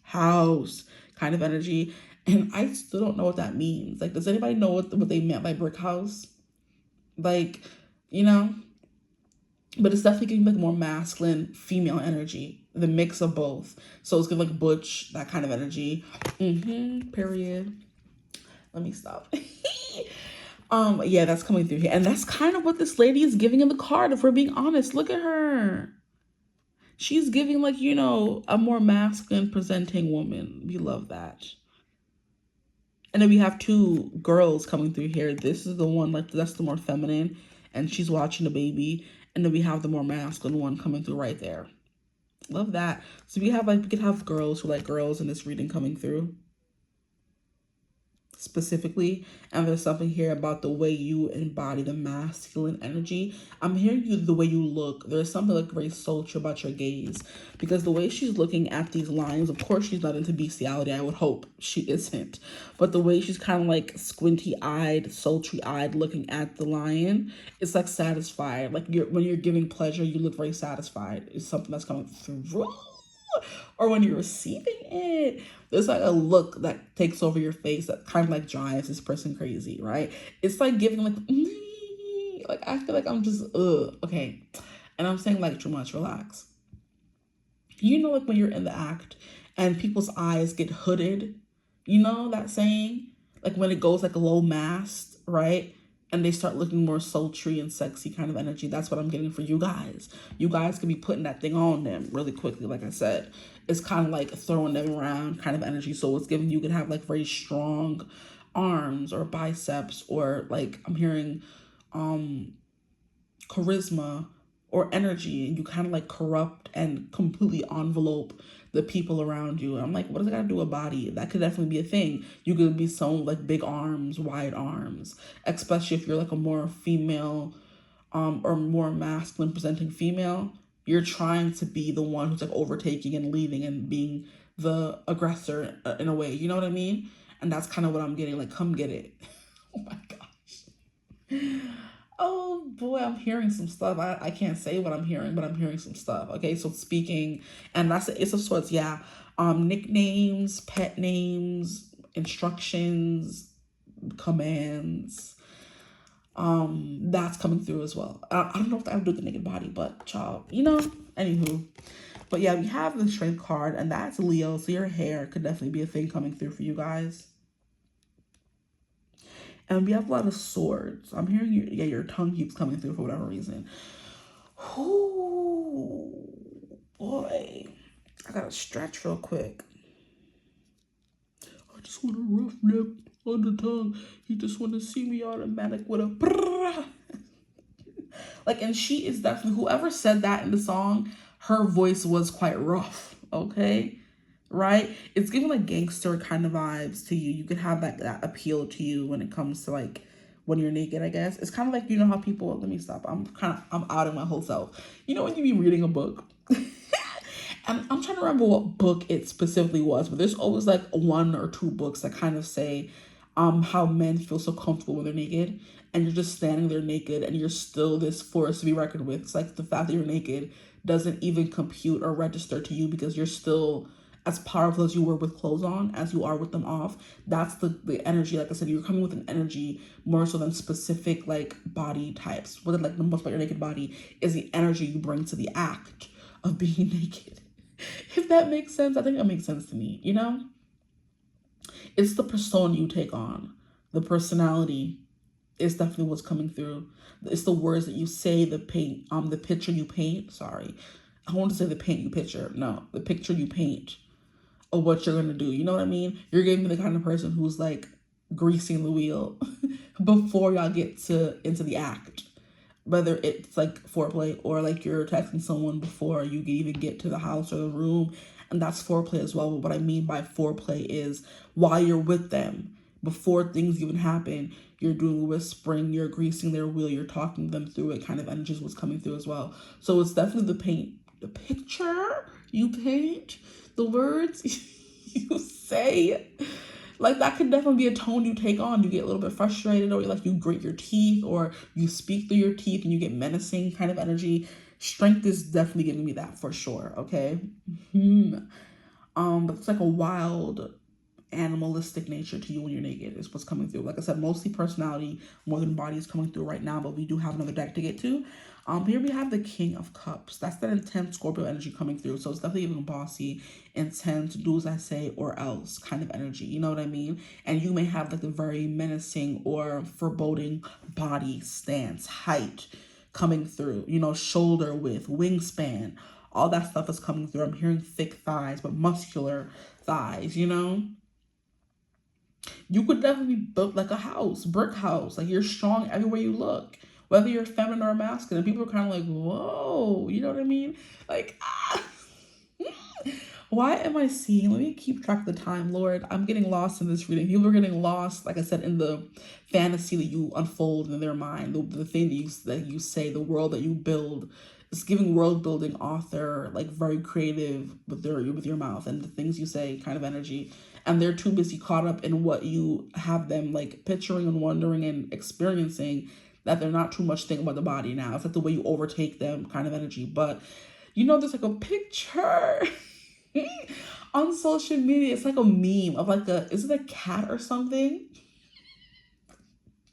house kind of energy. And I still don't know what that means. Like, does anybody know what they meant by brick house? Like, But it's definitely giving like more masculine, female energy. The mix of both. So it's giving like butch, that kind of energy. Period. Let me stop. Yeah, that's coming through here. And that's kind of what this lady is giving in the card, if we're being honest. Look at her. She's giving like, a more masculine presenting woman. We love that. And then we have 2 girls coming through here. This is the one, like, that's the more feminine. And she's watching the baby. And then we have the more masculine one coming through right there. Love that. So we could have girls who like girls in this reading coming through. Specifically, and there's something here about the way you embody the masculine energy. I'm hearing you the way you look. There's something like very sultry about your gaze, because the way she's looking at these lines, of course she's not into bestiality. I would hope she isn't, but the way she's kind of like squinty-eyed, sultry-eyed looking at the lion, it's like satisfied. Like when you're giving pleasure, you look very satisfied. It's something that's coming through. Or when you're receiving it, there's like a look that takes over your face that kind of like drives this person crazy, right? It's like giving like I feel like I'm just okay. And I'm saying like too much, relax. Like when you're in the act and people's eyes get hooded, that saying? Like when it goes like a low mast, right? And they start looking more sultry and sexy kind of energy. That's what I'm getting for you guys. You guys can be putting that thing on them really quickly, like I said. It's kind of like throwing them around kind of energy. So it's giving you can have like very strong arms or biceps, or like I'm hearing charisma or energy. And you kind of like corrupt and completely envelope the people around you. I'm like, what does it got to do with body? That could definitely be a thing. You could be someone with like big arms, wide arms, especially if you're like a more female or more masculine presenting female. You're trying to be the one who's like overtaking and leading and being the aggressor in a way. You know what I mean? And that's kind of what I'm getting. Like, come get it. Oh my gosh. Oh boy, I'm hearing some stuff. I can't say what I'm hearing, but I'm hearing some stuff. Okay, so speaking, and that's the Ace of Swords. Yeah, nicknames, pet names, instructions, commands. That's coming through as well. I don't know if that would do the naked body, but child, you know. Anywho, but yeah, we have the Strength card, and that's Leo. So your hair could definitely be a thing coming through for you guys. And we have a lot of swords. I'm hearing you, yeah, your tongue keeps coming through for whatever reason. Oh boy. I gotta stretch real quick. I just want a rough neck on the tongue. You just want to see me automatic with a brrrr. Like, and she is definitely, whoever said that in the song, her voice was quite rough, okay? Right? It's giving like gangster kind of vibes to you. You could have that appeal to you when it comes to like when you're naked, I guess. It's kind of like, you know how people, let me stop. I'm out of my whole self. You know when you be reading a book? I'm trying to remember what book it specifically was, but there's always like one or two books that kind of say how men feel so comfortable when they're naked, and you're just standing there naked and you're still this force to be reckoned with. It's like the fact that you're naked doesn't even compute or register to you because you're still as powerful as you were with clothes on as you are with them off. That's the energy. Like I said, you're coming with an energy more so than specific like body types. What like the most about your naked body is the energy you bring to the act of being naked. If that makes sense, I think that makes sense to me, you know? It's the persona you take on. The personality is definitely what's coming through. It's the words that you say, the picture you paint. Sorry. I want to say the paint you picture. No, the picture you paint of what you're going to do. You know what I mean? You're giving me the kind of person who's like greasing the wheel before y'all get into the act. Whether it's like foreplay or like you're texting someone before you even get to the house or the room. And that's foreplay as well. But what I mean by foreplay is while you're with them, before things even happen, you're doing whispering, you're greasing their wheel, you're talking them through it, kind of energy is what's coming through as well. So it's definitely the picture you paint, the words you say. Like that could definitely be a tone you take on. You get a little bit frustrated, or like you grit your teeth, or you speak through your teeth and you get menacing kind of energy. Strength is definitely giving me that for sure, okay? But it's like a wild animalistic nature to you when you're naked is what's coming through. Like I said, mostly personality more than body is coming through right now, but we do have another deck to get to. Here we have the King of Cups. That's that intense Scorpio energy coming through. So it's definitely even bossy, intense, do as I say or else kind of energy. You know what I mean? And you may have like a very menacing or foreboding body, stance, height coming through. You know, shoulder width, wingspan, all that stuff is coming through. I'm hearing thick thighs, but muscular thighs, you know? You could definitely be built like a house, brick house. Like you're strong everywhere you look, whether you're feminine or masculine. People are kind of like, whoa, you know what I mean? Like, why am I seeing? Let me keep track of the time, Lord. I'm getting lost in this reading. People are getting lost, like I said, in the fantasy that you unfold in their mind, the thing that you say, the world that you build. It's giving world building author, like very creative with your mouth and the things you say kind of energy. And they're too busy caught up in what you have them like picturing and wondering and experiencing that they're not too much thinking about the body now. It's like the way you overtake them kind of energy. But you know, there's like a picture on social media. It's like a meme of like is it a cat or something?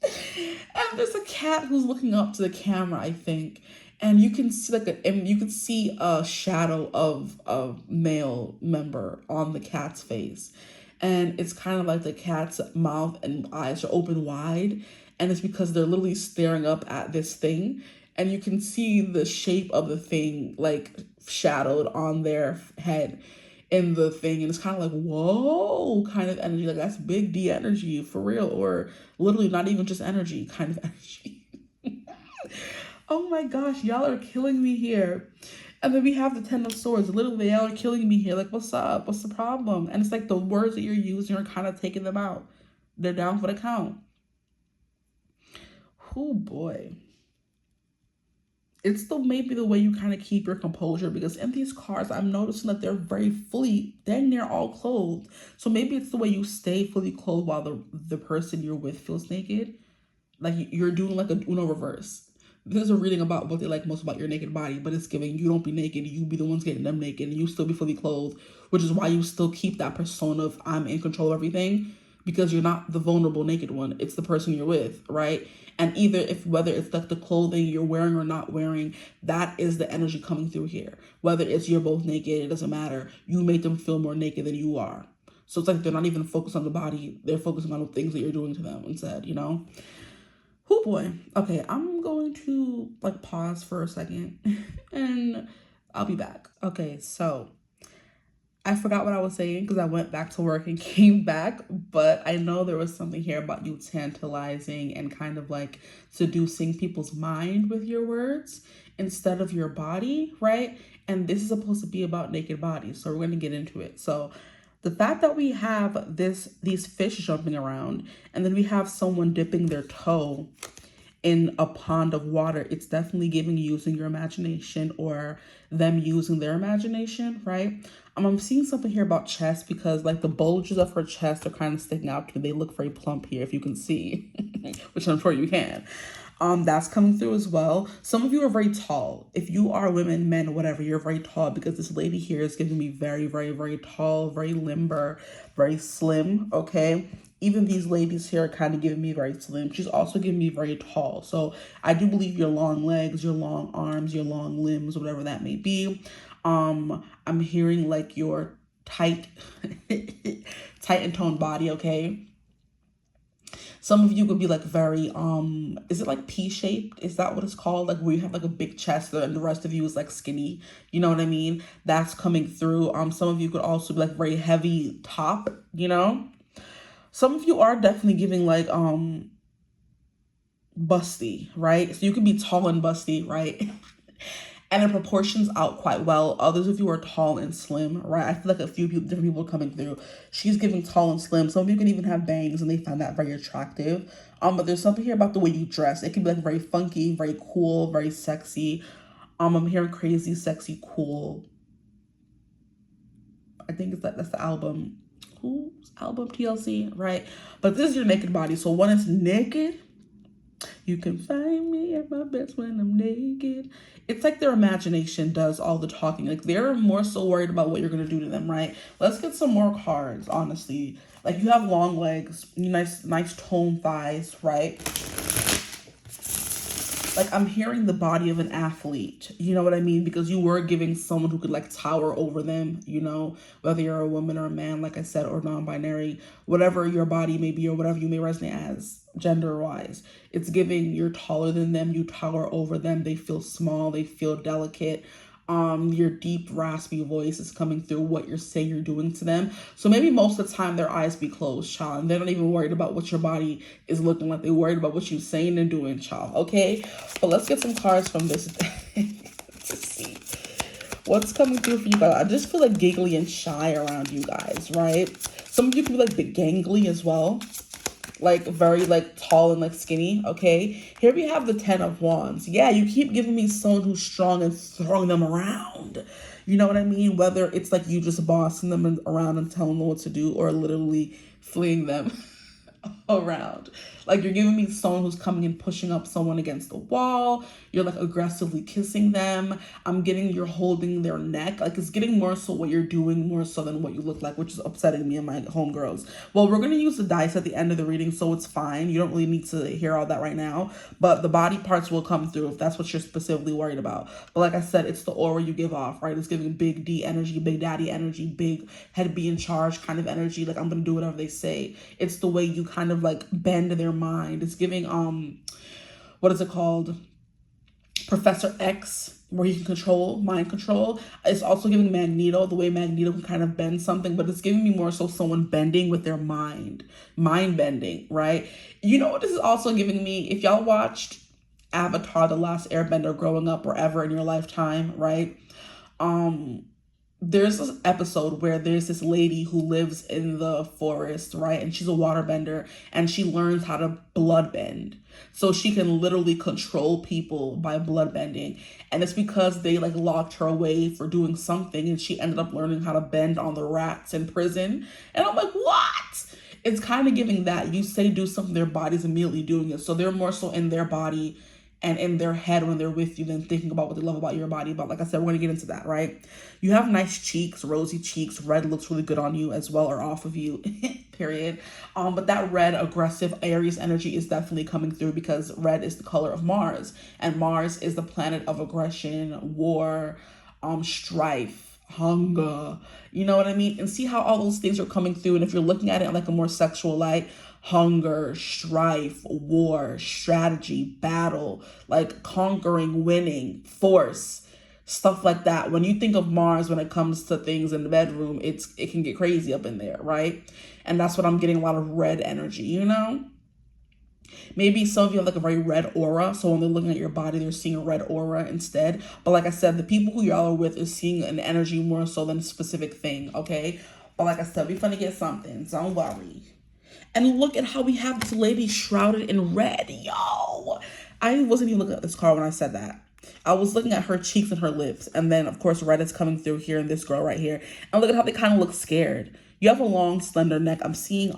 And there's a cat who's looking up to the camera, I think. And you can see a shadow of a male member on the cat's face. And it's kind of like the cat's mouth and eyes are open wide. And it's because they're literally staring up at this thing. And you can see the shape of the thing like shadowed on their head in the thing. And it's kind of like, whoa, kind of energy. Like that's big D energy for real. Or literally not even just energy, kind of energy. Oh my gosh, y'all are killing me here. And then we have the Ten of Swords. Literally, they are killing me here. Like, what's up? What's the problem? And it's like the words that you're using are kind of taking them out. They're down for the count. Oh, boy. It's maybe the way you kind of keep your composure, because in these cards, I'm noticing that they're very fully, dang near all clothed. So maybe it's the way you stay fully clothed while the person you're with feels naked. Like you're doing like a Uno reverse. There's a reading about what they like most about your naked body, but it's giving you don't be naked, you be the ones getting them naked, and you still be fully clothed, which is why you still keep that persona of I'm in control of everything, because you're not the vulnerable naked one. It's the person you're with, right? And whether it's like the clothing you're wearing or not wearing, that is the energy coming through here. Whether it's you're both naked, it doesn't matter. You make them feel more naked than you are. So it's like they're not even focused on the body. They're focusing on the things that you're doing to them instead, you know? Oh boy. Okay, I'm going to like pause for a second and I'll be back. Okay, so I forgot what I was saying because I went back to work and came back, but I know there was something here about you tantalizing and kind of like seducing people's mind with your words instead of your body, right? And this is supposed to be about naked bodies, so we're going to get into it. So the fact that we have these fish jumping around, and then we have someone dipping their toe in a pond of water, it's definitely giving you using your imagination or them using their imagination, right? I'm seeing something here about chest, because like the bulges of her chest are kind of sticking out to me. They look very plump here, if you can see, which I'm sure you can. That's coming through as well. Some of you are very tall. If you are women, men, whatever, you're very tall, because this lady here is giving me very, very, very tall, very limber, very slim, okay? Even these ladies here are kind of giving me very slim. She's also giving me very tall. So I do believe your long legs, your long arms, your long limbs, whatever that may be. I'm hearing like your tight, tight and toned body, okay? Some of you could be like very, is it like P-shaped? Is that what it's called? Like where you have like a big chest and the rest of you is like skinny. You know what I mean? That's coming through. Some of you could also be like very heavy top, you know? Some of you are definitely giving like, busty, right? So you could be tall and busty, right? And it proportions out quite well. Others of you are tall and slim, right? I feel like a few people, different people coming through. She's giving tall and slim. Some of you can even have bangs and they find that very attractive. But there's something here about the way you dress. It can be like very funky, very cool, very sexy. I'm hearing crazy, sexy, cool. I think it's that's the album. Whose album? TLC, right? But this is your naked body. So one is naked. You can find me at my best when I'm naked. It's like their imagination does all the talking. Like they're more so worried about what you're going to do to them, right? Let's get some more cards, honestly. Like you have long legs, nice toned thighs, right? Like I'm hearing the body of an athlete, you know what I mean? Because you were giving someone who could like tower over them, you know, whether you're a woman or a man, like I said, or non-binary, whatever your body may be or whatever you may resonate as gender-wise. It's giving you're taller than them, you tower over them, they feel small, they feel delicate. Your deep raspy voice is coming through what you're saying you're doing to them. So maybe most of the time their eyes be closed, child, and they're not even worried about what your body is looking like. They're worried about what you're saying and doing, child. Okay, but let's get some cards from this to see what's coming through for you guys. I just feel like giggly and shy around you guys, right? Some of you can be like big gangly as well, like very like tall and like skinny, okay? Here we have the 10 of Wands. Yeah, you keep giving me someone who's strong and throwing them around. You know what I mean? Whether it's like you just bossing them around and telling them what to do, or literally fleeing them around. Like you're giving me someone who's coming and pushing up someone against the wall. You're like aggressively kissing them. I'm getting you're holding their neck. Like it's getting more so what you're doing more so than what you look like, which is upsetting me and my homegirls. Well, we're going to use the dice at the end of the reading, so it's fine. You don't really need to hear all that right now, but the body parts will come through if that's what you're specifically worried about. But like I said, it's the aura you give off, right? It's giving big D energy, big daddy energy, big head be in charge kind of energy. Like I'm going to do whatever they say. It's the way you kind of like bend their mind. It's giving what is it called, Professor X, where you can control, mind control. It's also giving Magneto, the way Magneto can kind of bend something, but it's giving me more so someone bending with their mind bending, right? You know what this is also giving me? If y'all watched Avatar, The Last Airbender growing up or ever in your lifetime, right? there's this episode where there's this lady who lives in the forest, right? And she's a waterbender, and she learns how to bloodbend. So she can literally control people by bloodbending. And it's because they like locked her away for doing something, and she ended up learning how to bend on the rats in prison. And I'm like, what? It's kind of giving that. You say do something, their body's immediately doing it. So they're more so in their body and in their head when they're with you than thinking about what they love about your body. But like I said, we're going to get into that, right? You have nice cheeks, rosy cheeks. Red looks really good on you as well, or off of you, period. But that red, aggressive Aries energy is definitely coming through because red is the color of Mars. And Mars is the planet of aggression, war, strife, hunger. You know what I mean? And see how all those things are coming through. And if you're looking at it in like a more sexual light, hunger, strife, war, strategy, battle, like conquering, winning, force, stuff like that. When you think of Mars, when it comes to things in the bedroom, it can get crazy up in there, right? And that's what I'm getting, a lot of red energy, you know? Maybe some of you have like a very red aura. So when they're looking at your body, they're seeing a red aura instead. But like I said, the people who y'all are with is seeing an energy more so than a specific thing, okay? But like I said, we finna get something, so don't worry. And look at how we have this lady shrouded in red. Yo, I wasn't even looking at this card when I said that. I was looking at her cheeks and her lips. And then, of course, red is coming through here in this girl right here. And look at how they kind of look scared. You have a long, slender neck. I'm seeing,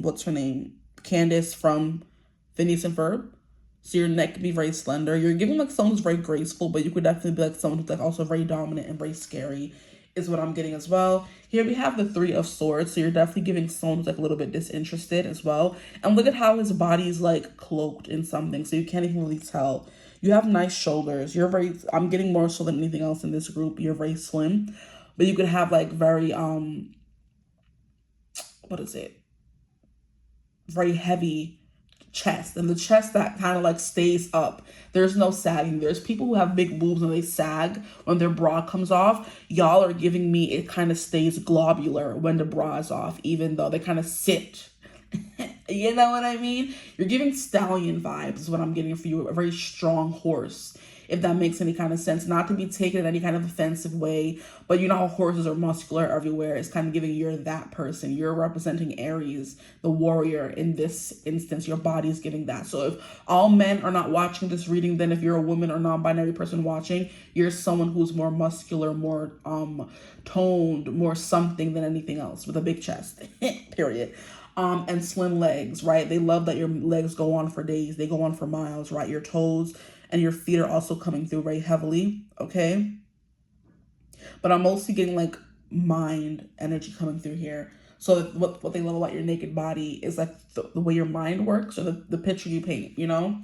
what's her name? Candace from Phineas and Ferb. So your neck can be very slender. You're giving like someone who's very graceful, but you could definitely be like someone who's like also very dominant and very scary, is what I'm getting as well. Here we have the Three of Swords. So you're definitely giving someone who's like a little bit disinterested as well. And look at how his body's like cloaked in something. So you can't even really tell. You have nice shoulders. You're very, I'm getting more so than anything else in this group. You're very slim. But you could have like very, what is it? Very heavy chest, and the chest that kind of like stays up. There's no sagging. There's people who have big boobs and they sag when their bra comes off. Y'all are giving me it kind of stays globular when the bra is off, even though they kind of sit. You know what I mean? You're giving stallion vibes is what I'm getting for you. A very strong horse, if that makes any kind of sense. Not to be taken in any kind of offensive way, but you know how horses are muscular everywhere. It's kind of giving you're that person. You're representing Aries, the warrior in this instance. Your body is giving that. So if all men are not watching this reading, then if you're a woman or non-binary person watching, you're someone who's more muscular, more toned, more something than anything else, with a big chest, period. And slim legs, right? They love that your legs go on for days. They go on for miles, right? Your toes and your feet are also coming through very heavily, okay? But I'm mostly getting like mind energy coming through here. So what they love about your naked body is like the way your mind works, or the picture you paint, you know?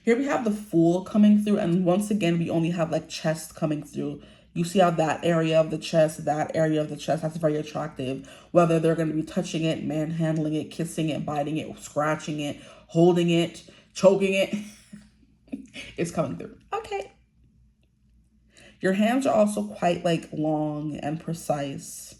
Here we have the Fool coming through, and once again, we only have like chest coming through. You see how that area of the chest, that's very attractive. Whether they're going to be touching it, manhandling it, kissing it, biting it, scratching it, holding it, choking it, it's coming through. Okay. Your hands are also quite like long and precise.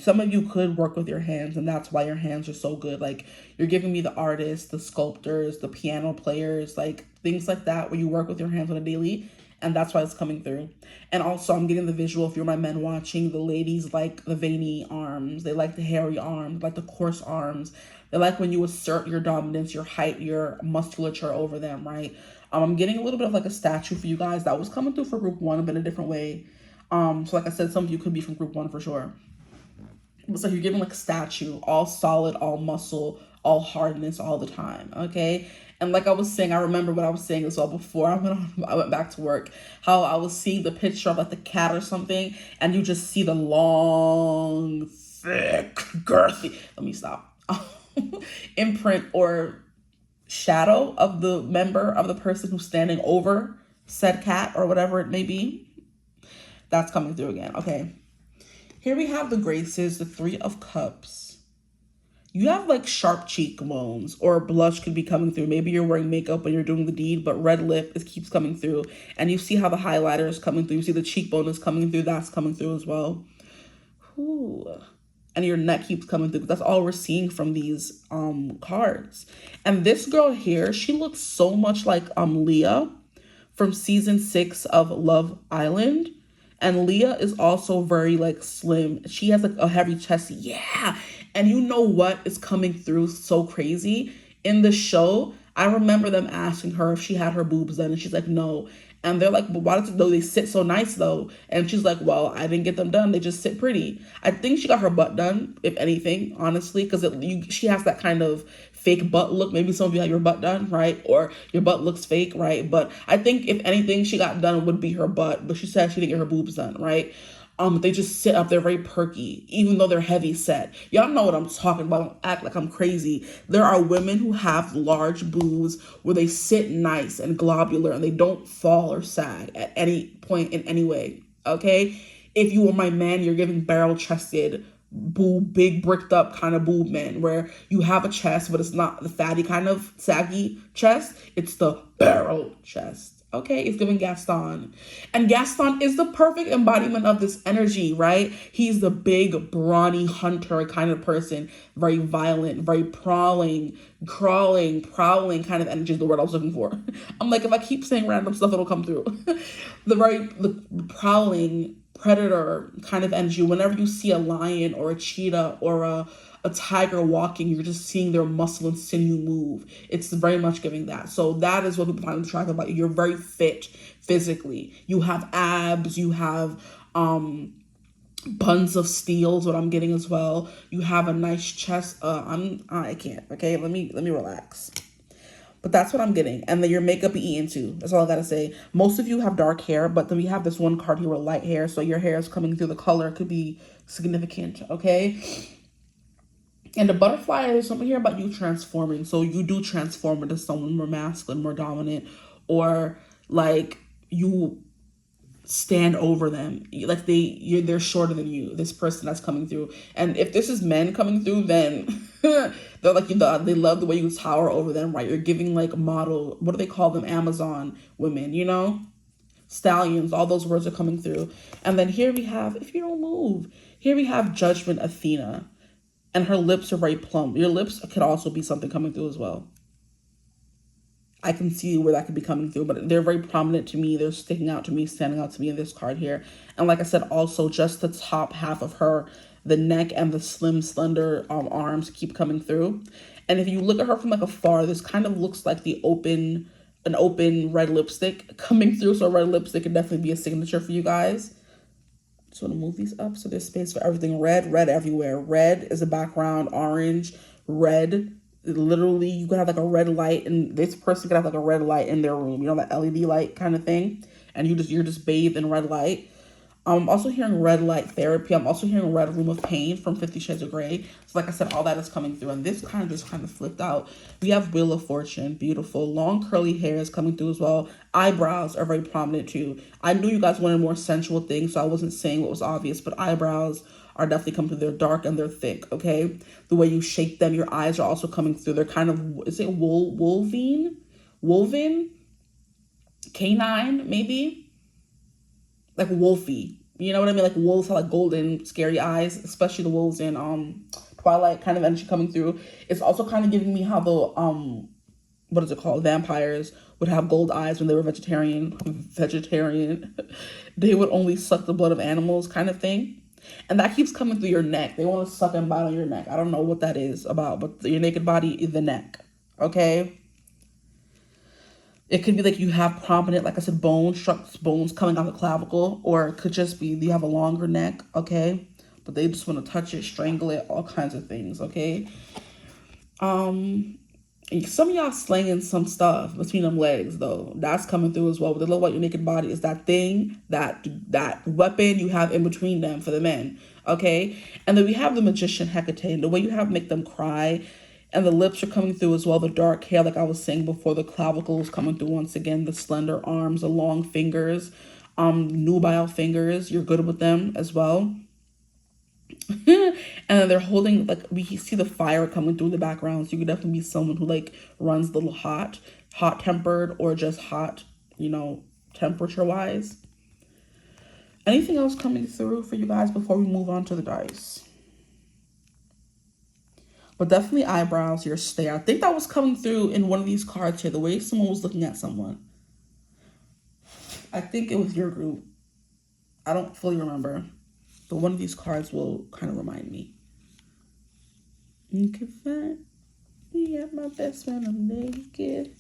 Some of you could work with your hands, and that's why your hands are so good. Like, you're giving me the artists, the sculptors, the piano players, like things like that, where you work with your hands on a daily. And that's why it's coming through. And also, I'm getting the visual, if you're my men watching, the ladies like the veiny arms. They like the hairy arms, like the coarse arms. They like when you assert your dominance, your height, your musculature over them, right? I'm getting a little bit of like a statue for you guys. That was coming through for group 1, but in a different way. So like I said, some of you could be from group 1 for sure. It's like you're giving like a statue, all solid, all muscle, all hardness all the time, okay? And like I was saying, I remember what I was saying as well before I went back to work, how I was seeing the picture of like the cat or something, and you just see the long, thick, girthy, let me stop, imprint or shadow of the member of the person who's standing over said cat or whatever it may be. That's coming through again, okay? Here we have the Graces, the Three of Cups. You have like sharp cheekbones, or blush could be coming through. Maybe you're wearing makeup when you're doing the deed, but red lip, it keeps coming through. And you see how the highlighter is coming through. You see the cheekbone is coming through. That's coming through as well. Ooh. And your neck keeps coming through. That's all we're seeing from these cards. And this girl here, she looks so much like Leah from season 6 of Love Island. And Leah is also very like slim. She has like a heavy chest. Yeah. And you know what is coming through so crazy? In the show, I remember them asking her if she had her boobs done, and she's like, no. And they're like, but why does it though they sit so nice though? And she's like, well, I didn't get them done. They just sit pretty. I think she got her butt done, if anything, honestly, because she has that kind of fake butt look. Maybe some of you have your butt done, right? Or your butt looks fake, right? But I think if anything she got done would be her butt. But she said she didn't get her boobs done, right? They just sit up there very perky, even though they're heavy set. Y'all know what I'm talking about. Don't act like I'm crazy. There are women who have large boobs where they sit nice and globular and they don't fall or sag at any point in any way. Okay? If you were my man, you're giving barrel-chested, boob, big bricked up kind of boob men, where you have a chest, but it's not the fatty kind of saggy chest. It's the barrel chest. Okay, it's giving Gaston. And Gaston is the perfect embodiment of this energy, right? He's the big, brawny hunter kind of person. Very violent, very prowling kind of energy is the word I was looking for. I'm like, if I keep saying random stuff, it'll come through. the prowling predator kind of energy. Whenever you see a lion or a cheetah or a tiger walking, you're just seeing their muscle and sinew move. It's very much giving that. So that is what people find attractive about you. You're very fit physically. You have abs. You have buns of steel is what I'm getting as well. You have a nice chest. I can't. Okay, let me relax. But that's what I'm getting. And then your makeup be eaten too. That's all I gotta say. Most of you have dark hair, but then we have this one card here with light hair. So your hair is coming through the color. It could be significant. Okay. And the butterfly, there's something here about you transforming. So you do transform into someone more masculine, more dominant, or like you stand over them. Like they're shorter than you, this person that's coming through. And if this is men coming through, then they're like, they love the way you tower over them, right? You're giving like model, what do they call them? Amazon women, you know? Stallions, all those words are coming through. And then here we have, if you don't move, here we have Judgment Athena. And her lips are very plump. Your lips could also be something coming through as well. I can see where that could be coming through, but they're very prominent to me. They're sticking out to me, standing out to me in this card here. And like I said, also just the top half of her, the neck and the slim, slender arms keep coming through. And if you look at her from like afar, this kind of looks like an open red lipstick coming through. So red lipstick could definitely be a signature for you guys. Just want to move these up so there's space for everything. Red everywhere. Red is the background. Orange, red. Literally, you could have like a red light, and this person could have like a red light in their room. You know, that LED light kind of thing. And you're just bathed in red light. I'm also hearing red light therapy. I'm also hearing red room of pain from 50 Shades of Grey. So like I said, all that is coming through. And this kind of flipped out. We have Wheel of Fortune. Beautiful. Long curly hair is coming through as well. Eyebrows are very prominent too. I knew you guys wanted more sensual things, so I wasn't saying what was obvious. But eyebrows are definitely coming through. They're dark and they're thick, okay? The way you shape them, your eyes are also coming through. They're kind of, is it woven? Canine, maybe? Like wolfy. You know what I mean? Like wolves have like golden, scary eyes, especially the wolves in Twilight kind of energy coming through. It's also kind of giving me how the what is it called? Vampires would have gold eyes when they were vegetarian. They would only suck the blood of animals kind of thing. And that keeps coming through your neck. They want to suck and bite on your neck. I don't know what that is about, but your naked body is the neck. Okay? It could be like you have prominent, like I said, bones coming out the clavicle, or it could just be you have a longer neck, okay? But they just want to touch it, strangle it, all kinds of things, okay? Some of y'all slanging some stuff between them legs, though. That's coming through as well. What they love about your naked body is that thing, that weapon you have in between them for the men, okay? And then we have the Magician Hecate, and the way you have make them cry. And the lips are coming through as well. The dark hair, like I was saying before, the clavicles coming through once again. The slender arms, the long fingers, nubile fingers. You're good with them as well. And then they're holding, like, we see the fire coming through the background. So you could definitely be someone who, like, runs the hot-tempered or just hot, you know, temperature-wise. Anything else coming through for you guys before we move on to the dice? But definitely eyebrows, your stare. I think that was coming through in one of these cards here. The way someone was looking at someone. I think it was your group. I don't fully remember, but one of these cards will kind of remind me. You can find me at my best when I'm naked.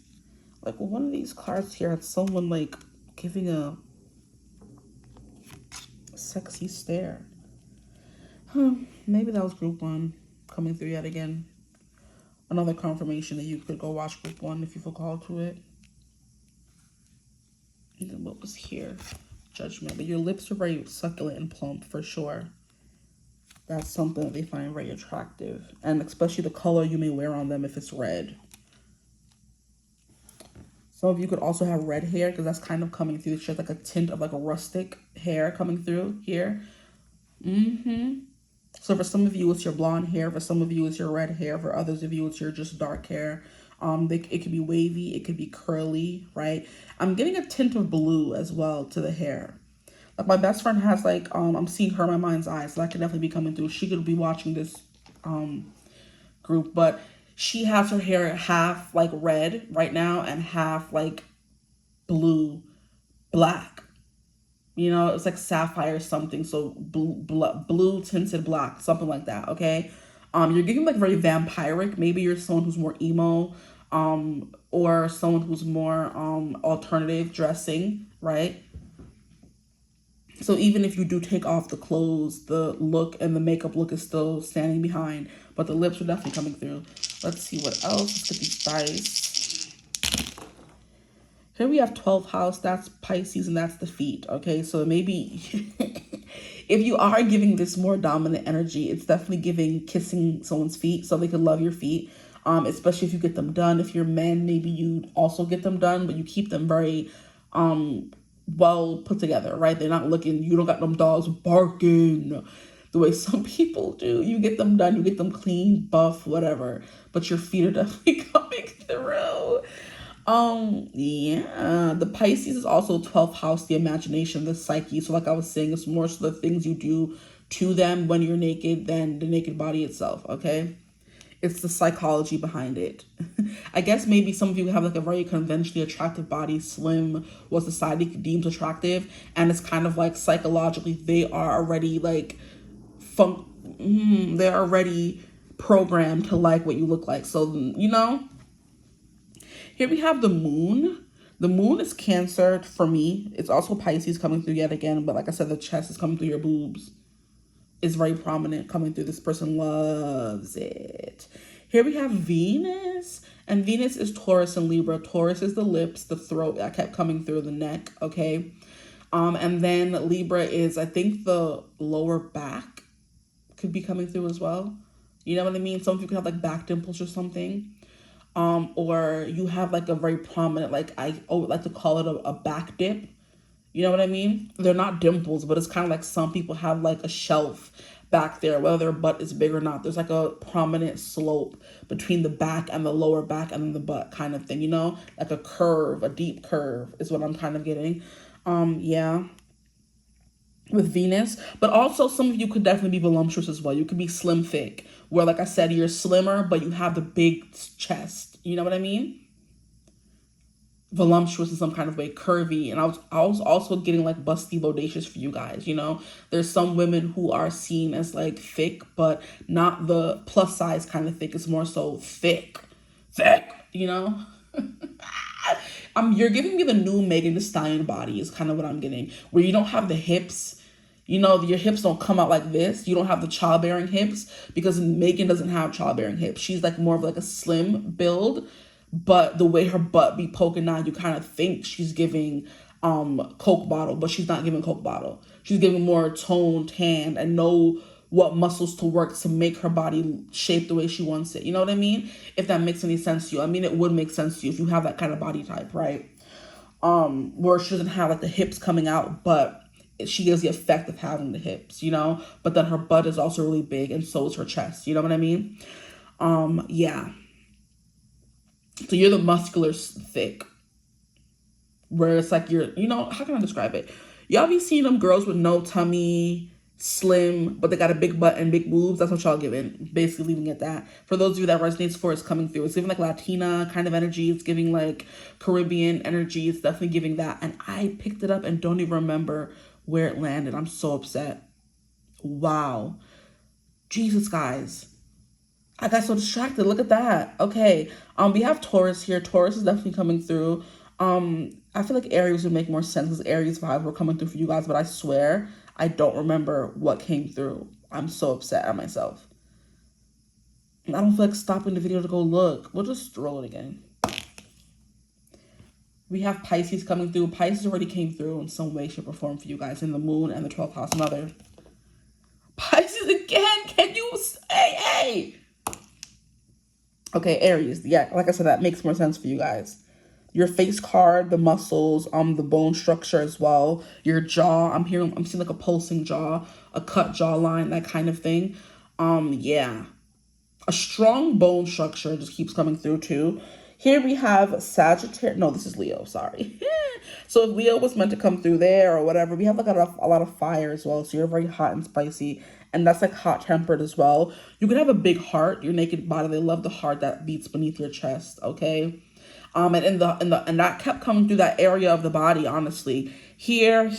Like, one of these cards here had someone like giving a sexy stare. Maybe that was group 1 coming through yet again. Another confirmation that you could go watch group 1 if you feel called to it. And then what was here? Judgment. But your lips are very succulent and plump for sure. That's something that they find very attractive. And especially the color you may wear on them if it's red. Some of you could also have red hair because that's kind of coming through. It's just like a tint of like a rustic hair coming through here. So for some of you, it's your blonde hair. For some of you, it's your red hair. For others of you, it's your just dark hair. It could be wavy. It could be curly, right? I'm getting a tint of blue as well to the hair. Like my best friend has like, I'm seeing her in my mind's eye. So that could definitely be coming through. She could be watching this group. But she has her hair half like red right now and half like blue, black. You know, it's like sapphire something. So blue tinted black, something like that. Okay. You're getting like very vampiric. Maybe you're someone who's more emo, or someone who's more alternative dressing, right? So even if you do take off the clothes, the look and the makeup look is still standing behind, but the lips are definitely coming through. Let's see what else. Let's get these dice. Here we have 12th house. That's Pisces and that's the feet. Okay, so maybe if you are giving this more dominant energy, it's definitely giving kissing someone's feet so they could love your feet. Especially if you get them done. If you're men, maybe you also get them done, but you keep them very well put together, right? They're not looking, you don't got them dogs barking the way some people do. You get them done, you get them clean, buff, whatever, but your feet are definitely coming through. Yeah, the Pisces is also 12th house, the imagination, the psyche. So like I was saying, it's more so the things you do to them when you're naked than the naked body itself, okay? It's the psychology behind it. I guess maybe some of you have like a very conventionally attractive body, slim, what society deems attractive. And it's kind of like psychologically, they are already like, they're already programmed to like what you look like. So, you know, here we have the moon. The moon is Cancer for me. It's also Pisces coming through yet again. But like I said, the chest is coming through your boobs. Is very prominent coming through. This person loves it. Here we have Venus, and Venus is Taurus and Libra. Taurus is the lips, the throat. That kept coming through the neck. Okay. And then Libra is, I think, the lower back could be coming through as well. You know what I mean? Some of you could have like back dimples or something. Or you have like a very prominent, like I would like to call it a back dip. You know what I mean? They're not dimples, but it's kind of like some people have like a shelf back there, whether their butt is big or not. There's like a prominent slope between the back and the lower back and then the butt kind of thing, you know? Like a curve, a deep curve is what I'm kind of getting. Yeah. With Venus. But also some of you could definitely be voluptuous as well. You could be slim thick, where like I said, you're slimmer, but you have the big chest. You know what I mean? Voluptuous in some kind of way, curvy. And I was also getting like busty bodacious for you guys, you know? There's some women who are seen as like thick, but not the plus size kind of thick. It's more so thick, you know? You're giving me the new Megan Thee Stallion body is kind of what I'm getting, where you don't have the hips, you know, your hips don't come out like this. You don't have the childbearing hips because Megan doesn't have childbearing hips. She's like more of like a slim build. But the way her butt be poking out, you kind of think she's giving Coke bottle, but she's not giving Coke bottle. She's giving more toned, tan, and know what muscles to work to make her body shape the way she wants it. You know what I mean? If that makes any sense to you. I mean, it would make sense to you if you have that kind of body type, right? Where she doesn't have like the hips coming out, but she gives the effect of having the hips, you know? But then her butt is also really big, and so is her chest. You know what I mean? Yeah. So you're the muscular thick, where it's like you're, you know, how can I describe it? Y'all be seeing them girls with no tummy, slim, but they got a big butt and big boobs. That's what y'all giving, basically leaving it at that. For those of you that resonates for, it's coming through. It's giving like Latina kind of energy. It's giving like Caribbean energy. It's definitely giving that. And I picked it up and don't even remember where it landed. I'm so upset. Wow. Jesus, guys. I got so distracted. Look at that. Okay. We have Taurus here. Taurus is definitely coming through. I feel like Aries would make more sense because Aries vibes were coming through for you guys, but I swear I don't remember what came through. I'm so upset at myself. I don't feel like stopping the video to go look. We'll just roll it again. We have Pisces coming through. Pisces already came through in some way, shape, or form for you guys in the moon and the 12th house mother. Pisces again. Can you say, hey? Okay, Aries. Yeah, like I said, that makes more sense for you guys. Your face card, the muscles, the bone structure as well. Your jaw. I'm seeing like a pulsing jaw, a cut jawline, that kind of thing. Yeah. A strong bone structure just keeps coming through too. Here we have Sagittarius. No, this is Leo. Sorry. So if Leo was meant to come through there or whatever, we have like a lot of fire as well. So you're very hot and spicy, and that's like hot tempered as well. You can have a big heart. Your naked body. They love the heart that beats beneath your chest. Okay. And that kept coming through that area of the body. Honestly, here, and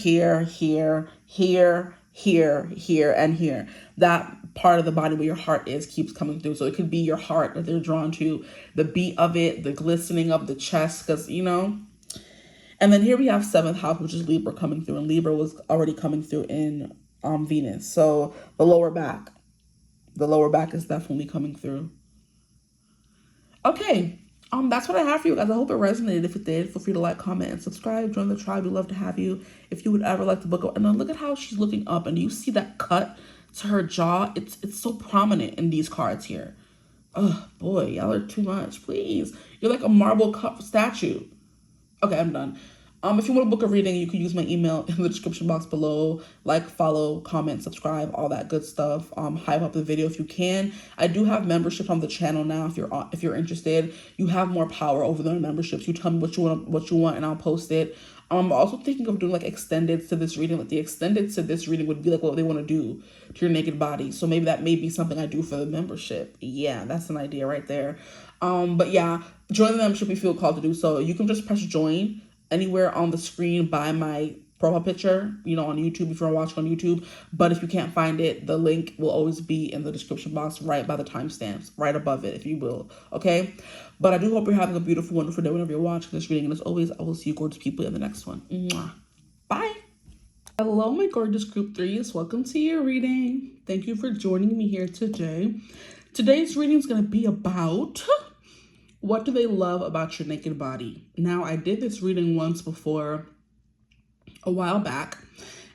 here. That part of the body where your heart is keeps coming through. So it could be your heart that they're drawn to, the beat of it, the glistening of the chest, because, you know. And then here we have 7th house, which is Libra coming through. And Libra was already coming through in Venus. So the lower back is definitely coming through. Okay. That's what I have for you guys. I hope it resonated. If it did, feel free to like, comment, and subscribe. Join the tribe. We'd love to have you. If you would ever like to book up. And then look at how she's looking up. And do you see that cut to her jaw? It's so prominent in these cards here. Oh, boy. Y'all are too much. Please. You're like a marble cup statue. Okay, I'm done. If you want to book a reading, you can use my email in the description box below. Like, follow, comment, subscribe, all that good stuff. Hype up the video if you can. I do have memberships on the channel now. If you're interested, you have more power over the memberships. You tell me what you want, and I'll post it. I'm also thinking of doing like extended to this reading. Like the extended to this reading would be like what they want to do to your naked body. So maybe that may be something I do for the membership. Yeah, that's an idea right there. But yeah, join the membership if you feel called to do so. You can just press join anywhere on the screen by my profile picture, you know, on YouTube if you're watching on YouTube. But if you can't find it, the link will always be in the description box right by the timestamps, right above it, if you will. Okay? But I do hope you're having a beautiful, wonderful day whenever you're watching this reading. And as always, I will see you gorgeous people in the next one. Mwah. Bye. Hello, my gorgeous group 3s. Welcome to your reading. Thank you for joining me here today. Today's reading is going to be about what do they love about your naked body. Now, I did this reading once before, a while back,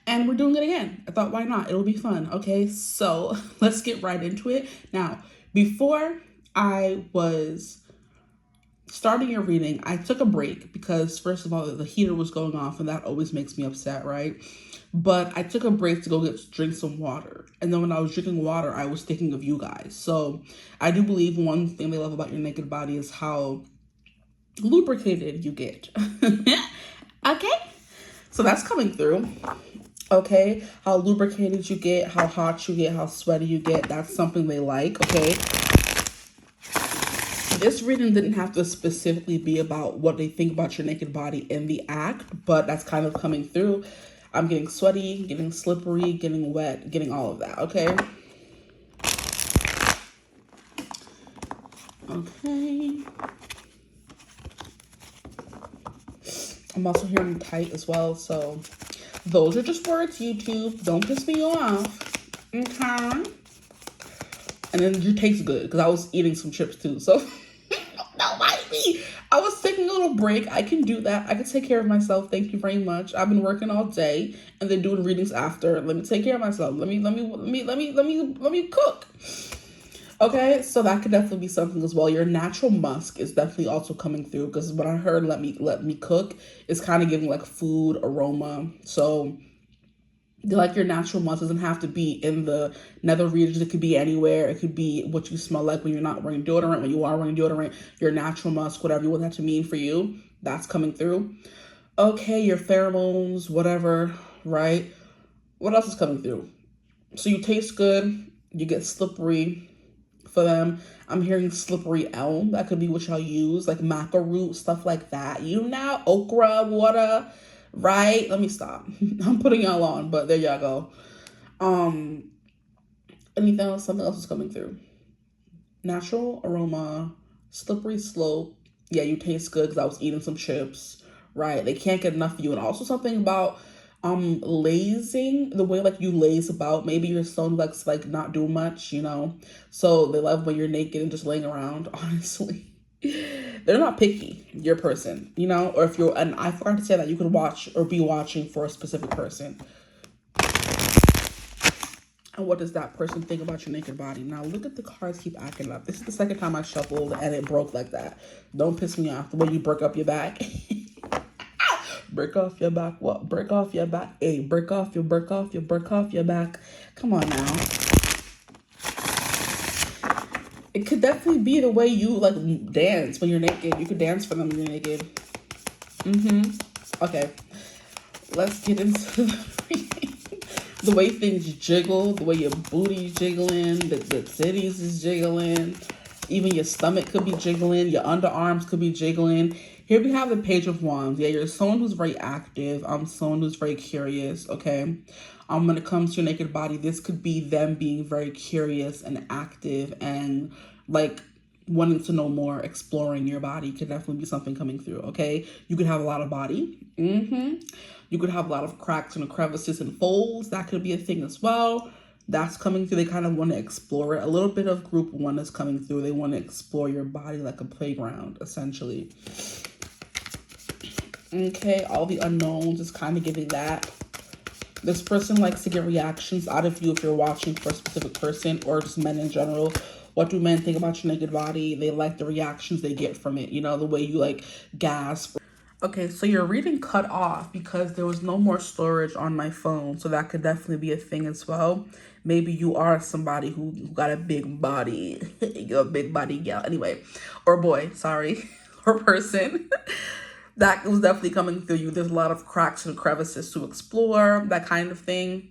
and we're doing it again. I thought, why not? It'll be fun. Okay, so let's get right into it. Now, before I was starting your reading, I took a break because, first of all, the heater was going off, and that always makes me upset, right? But I took a break to go drink some water. And then when I was drinking water, I was thinking of you guys. So I do believe one thing they love about your naked body is how lubricated you get. Okay? So that's coming through. Okay? How lubricated you get, how hot you get, how sweaty you get. That's something they like. Okay? This reading didn't have to specifically be about what they think about your naked body in the act, but that's kind of coming through. I'm getting sweaty, getting slippery, getting wet, getting all of that, okay? Okay. I'm also hearing tight as well, so those are just words, YouTube. Don't piss me off, okay? And then your taste good, because I was eating some chips too, so don't mind me. I was taking a little break. I can do that. I can take care of myself. Thank you very much. I've been working all day and then doing readings after. Let me take care of myself. Let me cook. Okay, so that could definitely be something as well. Your natural musk is definitely also coming through, because when I heard let me cook, it's kind of giving like food aroma. So like your natural musk doesn't have to be in the nether regions. It could be anywhere. It could be what you smell like when you're not wearing deodorant, when you are wearing deodorant, your natural musk, whatever you want that to mean for you, that's coming through. Okay, your pheromones, whatever, right? What else is coming through? So you taste good, you get slippery for them. I'm hearing slippery elm. That could be what y'all use, like maca root, stuff like that. You know, okra, water, Right? Let me stop. I'm putting y'all on, but there y'all go. Anything else? Something else is coming through. Natural aroma, slippery slope. Yeah, you taste good because I was eating some chips. Right? They can't get enough of you. And also something about lazing, the way like you laze about. Maybe your son likes like not do much, you know. So they love when you're naked and just laying around, honestly. They're not picky, your person, you know, or if you're, and I forgot to say that you could watch or be watching for a specific person. And what does that person think about your naked body? Now look at the cards keep acting up. This is the second time I shuffled and it broke like that. Don't piss me off. The way you break up your back. Break off your back. What? Break off your back. Hey, break off your back. Come on now. It could definitely be the way you like dance when you're naked. You could dance for them when you're naked. Okay. Let's get into the way things jiggle, the way your booty's jiggling, the titties is jiggling. Even your stomach could be jiggling. Your underarms could be jiggling. Here we have the Page of Wands. Yeah, you're someone who's very active. Someone who's very curious, okay? When it comes to your naked body, this could be them being very curious and active and like wanting to know more, exploring your body. Could definitely be something coming through, okay? You could have a lot of body. You could have a lot of cracks and crevices and folds. That could be a thing as well. That's coming through. They kind of want to explore it. A little bit of group 1 is coming through. They want to explore your body like a playground, essentially. Okay, all the unknowns is kind of giving that. This person likes to get reactions out of you if you're watching for a specific person or just men in general. What do men think about your naked body? They like the reactions they get from it. You know, the way you like gasp. Okay, so your reading cut off because there was no more storage on my phone. So that could definitely be a thing as well. Maybe you are somebody who got a big body. You're a big body gal. Anyway, or boy, sorry, or person. That was definitely coming through you. There's a lot of cracks and crevices to explore, that kind of thing.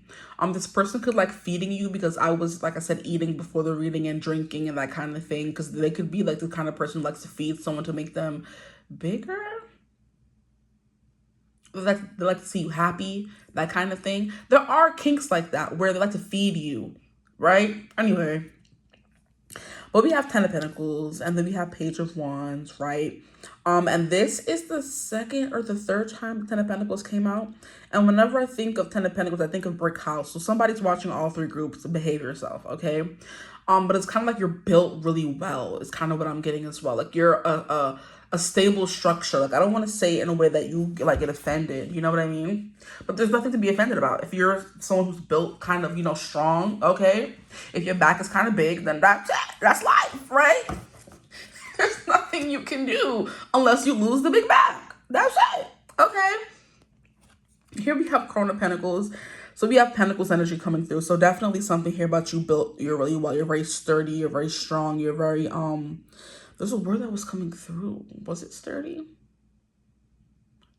This person could like feeding you because I was, like I said, eating before the reading and drinking and that kind of thing. Because they could be like the kind of person who likes to feed someone to make them bigger. They like to see you happy, that kind of thing. There are kinks like that where they like to feed you, right? Anyway. But we have 10 of Pentacles and then we have Page of Wands, right? And this is the second or the third time 10 of Pentacles came out. And whenever I think of 10 of Pentacles, I think of brick house. So somebody's watching all 3 groups to behave yourself, okay? But it's kind of like you're built really well. It's kind of what I'm getting as well. Like you're a stable structure. Like I don't want to say it in a way that you like get offended. You know what I mean? But there's nothing to be offended about. If you're someone who's built kind of, you know, strong, okay? If your back is kind of big, then that's it. That's life, right? There's nothing you can do unless you lose the big back. That's it, okay? Here we have Crown of Pentacles. So we have Pentacles energy coming through. So definitely something here about you built. You're really well. You're very sturdy. You're very strong. You're very, there's a word that was coming through. Was it sturdy?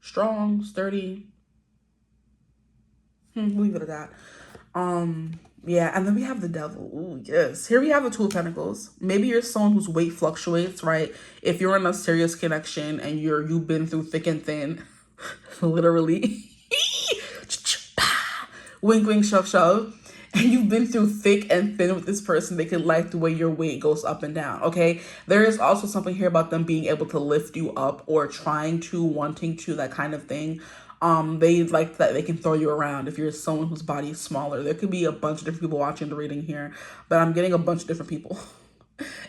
Strong, sturdy. Leave it at that. Yeah, and then we have the Devil. Ooh, yes. Here we have the Two of Pentacles. Maybe you're someone whose weight fluctuates, right? If you're in a serious connection and you've been through thick and thin, literally. Wink, wink, shove, shove. And you've been through thick and thin with this person, they can like the way your weight goes up and down, okay? There is also something here about them being able to lift you up or trying to, wanting to, that kind of thing. They like that they can throw you around if you're someone whose body is smaller. There could be a bunch of different people watching the reading here, but I'm getting a bunch of different people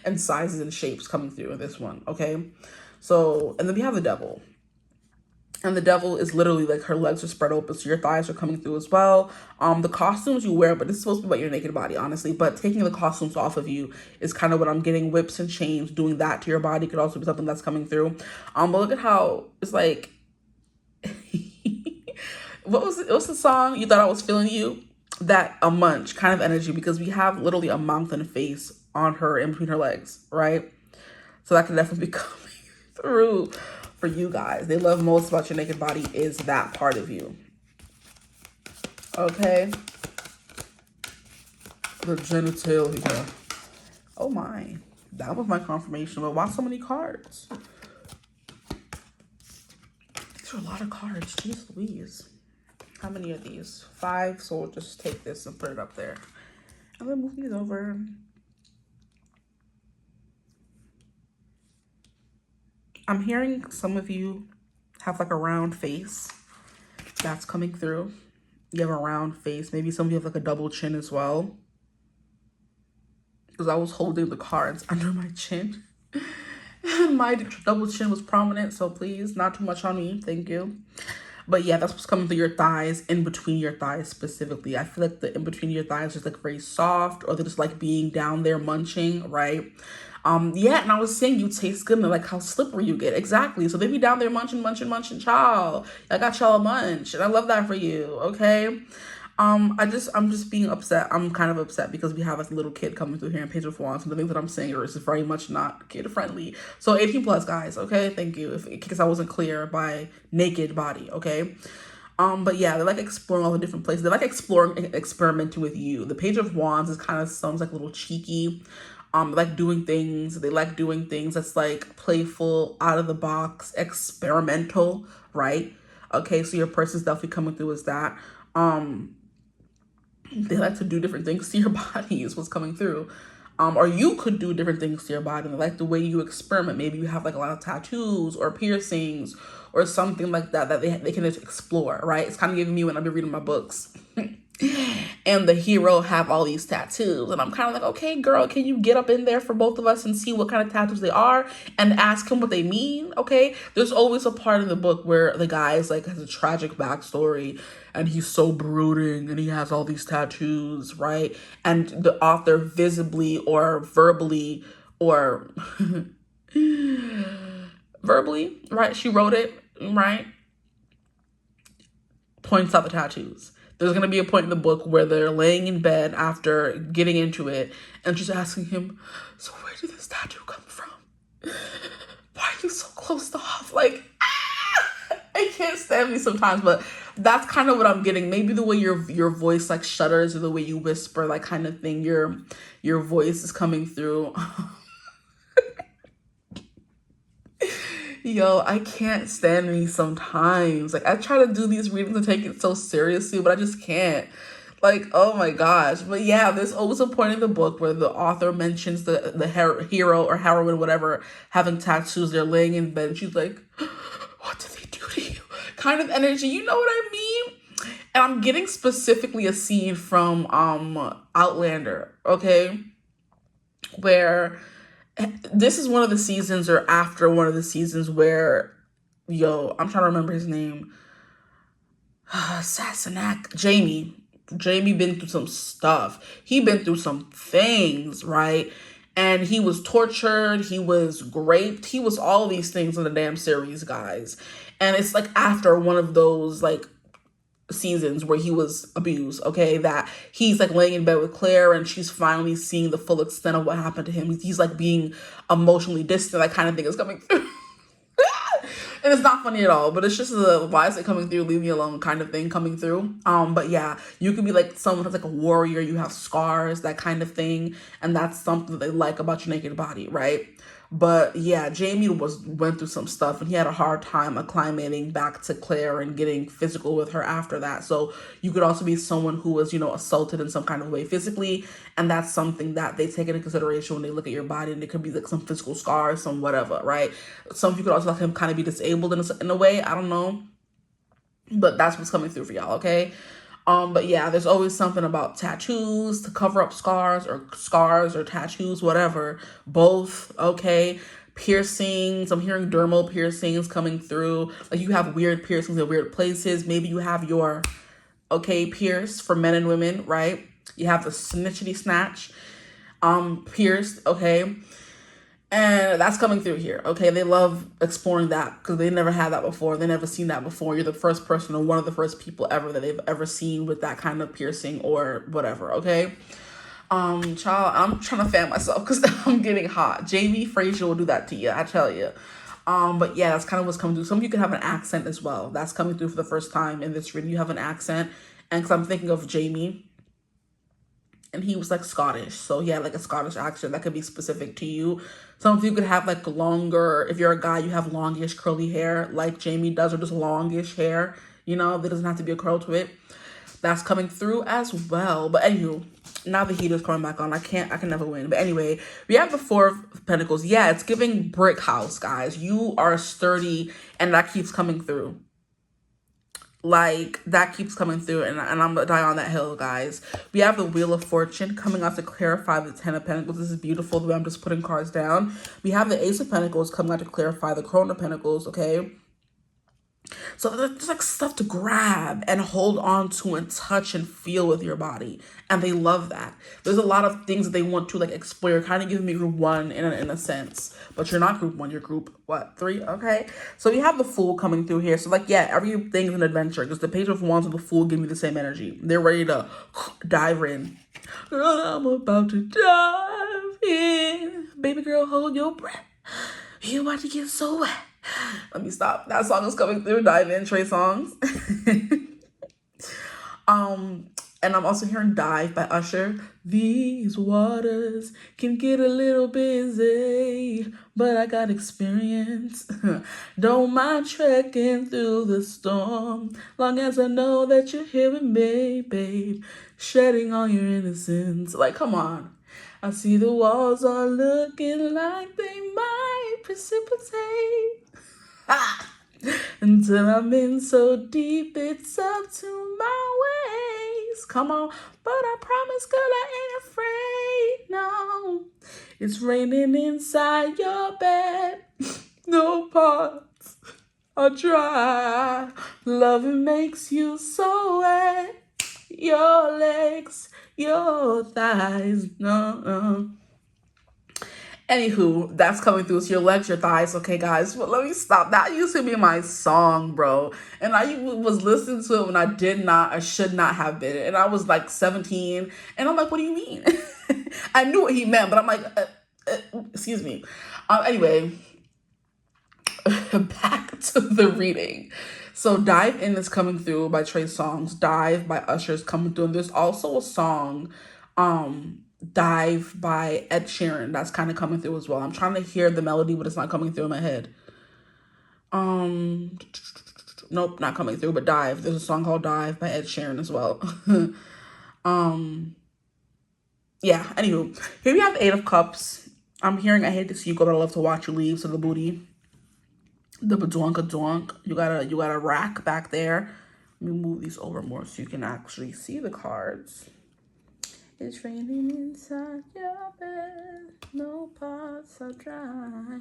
and sizes and shapes coming through in this one, okay? So, and then we have the Devil. And the Devil is literally like her legs are spread open, so your thighs are coming through as well. The costumes you wear, but this is supposed to be about your naked body, honestly. But taking the costumes off of you is kind of what I'm getting. Whips and chains, doing that to your body could also be something that's coming through. But look at how it's like, what's the song? You Thought I Was Feeling You? That a munch kind of energy, because we have literally a mouth and a face on her in between her legs, right? So that can definitely be coming through for you guys. They love most about your naked body is that part of you. Okay. The genitalia. Oh my. That was my confirmation. But why so many cards? These are a lot of cards. Jeez Louise. How many are these? 5. So we'll just take this and put it up there. I'm going to move these over. I'm hearing some of you have like a round face. That's coming through. You have a round face. Maybe some of you have like a double chin as well. Because I was holding the cards under my chin. And my double chin was prominent. So please, not too much on me. Thank you. But yeah, that's what's coming through your thighs, in between your thighs specifically. I feel like the in between your thighs is like very soft, or they're just like being down there munching, right? Yeah, and I was saying you taste good and like how slippery you get. Exactly. So they be down there munching, child. I got y'all a munch, and I love that for you, okay? I'm just being upset. I'm kind of upset because we have a little kid coming through here in Page of Wands. So the things that I'm saying is very much not kid friendly. So 18 plus, guys, okay? Thank you. In case I wasn't clear by naked body, okay? But yeah, they like exploring all the different places. They like exploring and experimenting with you. The Page of Wands is kind of sounds like a little cheeky. They like doing things. They like doing things that's like playful, out of the box, experimental, right? Okay, so your person's definitely coming through as that. They like to do different things to your body is what's coming through. Or you could do different things to your body. They like the way you experiment. Maybe you have like a lot of tattoos or piercings or something like that that they can just explore, right? It's kind of giving me when I've been reading my books. And the hero have all these tattoos. And I'm kind of like, okay, girl, can you get up in there for both of us and see what kind of tattoos they are and ask him what they mean, okay? There's always a part in the book where the guy is like has a tragic backstory and he's so brooding and he has all these tattoos, right? And the author visibly or verbally or verbally, right? She wrote it, right? Points out the tattoos. There's going to be a point in the book where they're laying in bed after getting into it and she's asking him, so where did this tattoo come from? Why are you so close to off? Like, I can't stand me sometimes, but that's kind of what I'm getting. Maybe the way your voice like shudders or the way you whisper, like kind of thing, your voice is coming through. Yo, I can't stand me sometimes. Like, I try to do these readings and take it so seriously, but I just can't. Like, oh my gosh. But yeah, there's always a point in the book where the author mentions the hero or heroine, whatever, having tattoos. They're laying in bed and she's like, what did they do to you? Kind of energy. You know what I mean? And I'm getting specifically a scene from Outlander, okay? Where this is one of the seasons or after one of the seasons where, yo, I'm trying to remember his name. Sassenach. Jamie been through some stuff. He been through some things, right? And he was tortured. He was raped. He was all these things in the damn series, guys. And it's like after one of those like seasons where he was abused, okay, that he's like laying in bed with Claire and she's finally seeing the full extent of what happened to him. He's like being emotionally distant. That kind of thing is coming through. And it's not funny at all, but it's just a why is it coming through, leave me alone kind of thing coming through. But yeah, you could be like someone who's like a warrior, you have scars, that kind of thing, and that's something that they like about your naked body, right? But yeah, Jamie went through some stuff and he had a hard time acclimating back to Claire and getting physical with her after that. So you could also be someone who was, you know, assaulted in some kind of way physically. And that's something that they take into consideration when they look at your body, and it could be like some physical scars, some whatever, right? Some of you could also let him kind of be disabled in a way. I don't know. But that's what's coming through for y'all, okay? But yeah, there's always something about tattoos to cover up scars or tattoos, whatever, both, okay? Piercings, I'm hearing dermal piercings coming through. Like you have weird piercings in weird places. Maybe you have your, okay, pierced for men and women, right? You have the snitchity snatch, pierced, okay? And that's coming through here, okay? They love exploring that because they never had that before. They never seen that before. You're the first person or one of the first people ever that they've ever seen with that kind of piercing or whatever, okay? Child, I'm trying to fan myself because I'm getting hot. Jamie Frazier will do that to you, I tell you. But yeah, that's kind of what's coming through. Some of you could have an accent as well. That's coming through for the first time in this reading. You have an accent. And because I'm thinking of Jamie and he was like Scottish. So he had like a Scottish accent that could be specific to you. Some of you could have like longer, if you're a guy, you have longish curly hair like Jamie does, or just longish hair. You know, there doesn't have to be a curl to it. That's coming through as well. But anywho, now the heater's coming back on. I can never win. But anyway, we have the Four of Pentacles. Yeah, it's giving brick house, guys. You are sturdy, and that keeps coming through. Like, that keeps coming through, and I'm gonna die on that hill, guys. We have the Wheel of Fortune coming out to clarify the Ten of Pentacles. This is beautiful, the way I'm just putting cards down. We have the Ace of Pentacles coming out to clarify the Crown of Pentacles, okay? So there's like stuff to grab and hold on to and touch and feel with your body. And they love that. There's a lot of things that they want to like explore. You're kind of giving me group 1 in a sense. But you're not group 1. You're group, what, 3? Okay. So we have the Fool coming through here. So like, yeah, everything's an adventure. Because the Page of Wands and the Fool give me the same energy. They're ready to dive in. Girl, I'm about to dive in. Baby girl, hold your breath. You about to get so wet. Let me stop. That song is coming through. Dive in, Trey Songs. And I'm also hearing Dive by Usher. These waters can get a little busy, but I got experience. Don't mind trekking through the storm, long as I know that you're here with me, babe. Shedding all your innocence. Like, come on. I see the walls are looking like they might precipitate. Until I'm in so deep, it's up to my ways. Come on, but I promise, girl, I ain't afraid. No, it's raining inside your bed. No parts are dry. Loving makes you so wet. Your legs, your thighs, no. Anywho, that's coming through. So your legs, your thighs, okay, guys? But let me stop. That used to be my song, bro. And I was listening to it when I should not have been. And I was like 17. And I'm like, what do you mean? I knew what he meant, but I'm like, excuse me. Anyway, back to the reading. So Dive In is coming through by Trey Songz. Dive by Usher is coming through. And there's also a song, Dive by Ed Sheeran, that's kind of coming through as well. I'm trying to hear the melody, but it's not coming through in my head. Nope, not coming through, but Dive. There's a song called Dive by Ed Sheeran as well. Yeah, anywho, here we have the 8 of Cups. I'm hearing I hate to see you go, but I love to watch you leave. So the booty, the badonka. You got a rack back there. Let me move these over more so you can actually see the cards. It's raining inside your bed, no parts are dry.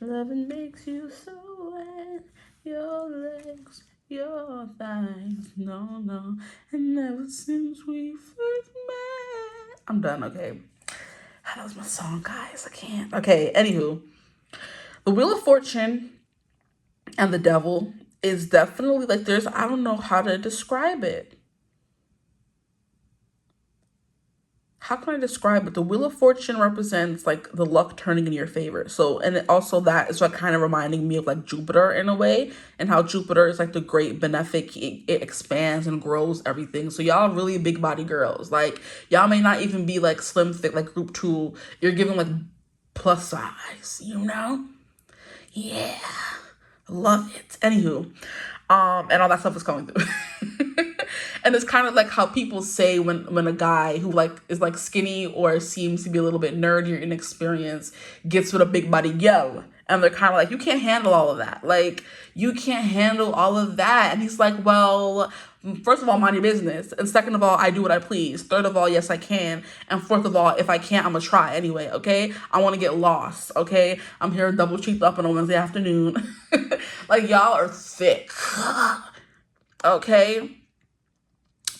Loving makes you so wet, your legs, your thighs, no. And ever since we first met. I'm done, okay. That was my song, guys. I can't. Okay, anywho. The Wheel of Fortune and the Devil is definitely like I don't know how to describe it. How can I describe it? The Wheel of Fortune represents like the luck turning in your favor. So, and also that is like kind of reminding me of like Jupiter in a way, and how Jupiter is like the great benefic. It expands and grows everything. So y'all really big body girls. Like y'all may not even be like slim thick like group 2. You're giving like plus size, you know? Yeah. Love it. Anywho, and all that stuff is coming through. And it's kind of like how people say when a guy who like is like skinny or seems to be a little bit nerdy or inexperienced gets with a big body girl, and they're kind of like, you can't handle all of that. Like, you can't handle all of that. And he's like, well, first of all, mind your business. And second of all, I do what I please. Third of all, yes, I can. And fourth of all, if I can't, I'm gonna try anyway, okay? I want to get lost, okay? I'm here double cheeked up on a Wednesday afternoon. Like, y'all are thick, okay?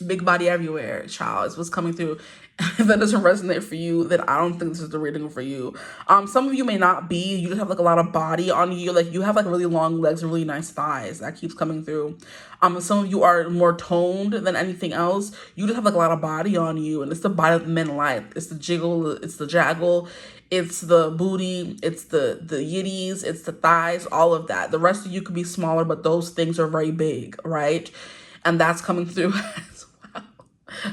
Big body everywhere, child, is what's coming through. If that doesn't resonate for you, then I don't think this is the reading for you. Some of you may not be. You just have like a lot of body on you. Like you have like really long legs and really nice thighs. That keeps coming through. Some of you are more toned than anything else. You just have like a lot of body on you, and it's the body that men like. It's the jiggle. It's the jaggle. It's the booty. It's the yitties. It's the thighs. All of that. The rest of you could be smaller, but those things are very big, right? And that's coming through as well.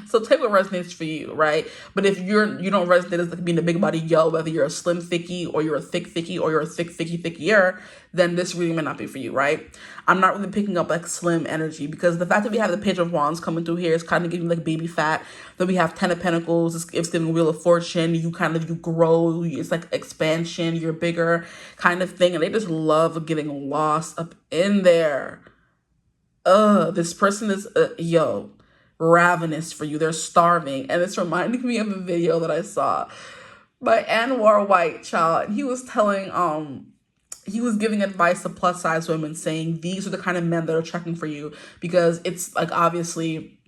So take what resonates for you, right? But if you don't resonate as like being a big body yo, whether you're a slim thickie or you're a thick thickie or you're a thick thickie thickier, then this really may not be for you, right? I'm not really picking up like slim energy, because the fact that we have the Page of Wands coming through here is kind of giving like baby fat. Then we have Ten of Pentacles, it's giving Wheel of Fortune. You grow, it's like expansion, you're bigger kind of thing. And they just love getting lost up in there. This person is, ravenous for you. They're starving. And it's reminding me of a video that I saw by Anwar White, child. He was telling, he was giving advice to plus size women, saying these are the kind of men that are checking for you, because it's like, obviously,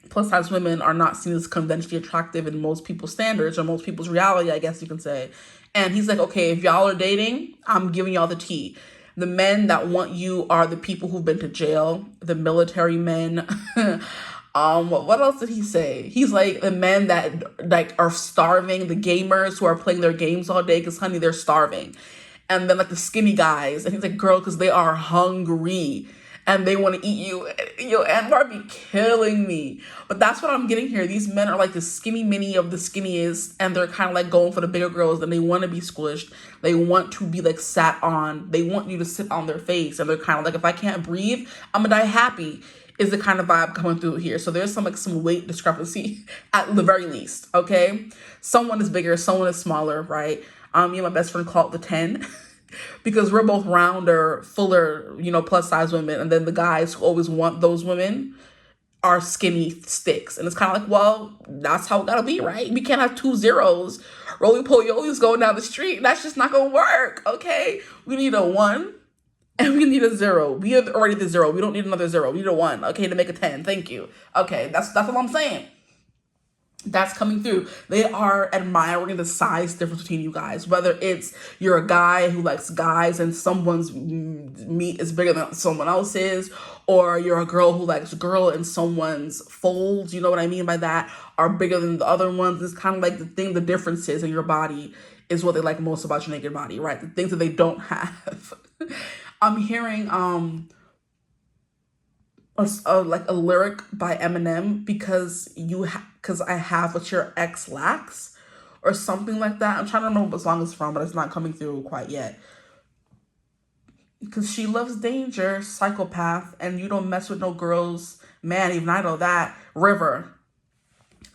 plus size women are not seen as conventionally attractive in most people's standards, or most people's reality, I guess you can say. And he's like, okay, if y'all are dating, I'm giving y'all the tea. The men that want you are the people who've been to jail, the military men. What else did he say? He's like, the men that like are starving, the gamers who are playing their games all day because, honey, they're starving. And then like the skinny guys, and he's like, girl, because they are hungry and they want to eat you. Yo, Anwar be killing me. But that's what I'm getting here. These men are like the skinny mini of the skinniest, and they're kind of like going for the bigger girls, and they want to be squished. They want to be like sat on. They want you to sit on their face, and they're kind of like, if I can't breathe, I'm gonna die happy, is the kind of vibe coming through here. So there's some weight discrepancy at the very least, okay? Someone is bigger, someone is smaller, right? Me and my best friend call it the 10 because we're both rounder, fuller, plus size women. And then the guys who always want those women are skinny sticks. And it's kind of like, well, that's how it gotta be, right? We can't have 2 zeros rolling polioles going down the street. That's just not gonna work, okay? We need a 1 and we need a 0. We are already the 0. We don't need another 0. We need a 1, okay, to make a 10. Thank you. Okay, that's what I'm saying. That's coming through. They are admiring the size difference between you guys. Whether it's you're a guy who likes guys and someone's meat is bigger than someone else's, or you're a girl who likes girl and someone's folds, you know what I mean by that, are bigger than the other ones. It's kind of like the differences in your body is what they like most about your naked body, right? The things that they don't have. I'm hearing like a lyric by Eminem, because I have what your ex lacks, or something like that. I'm trying to remember what song it's from, but it's not coming through quite yet. Because she loves danger, psychopath, and you don't mess with no girls. Man, even I know that. River.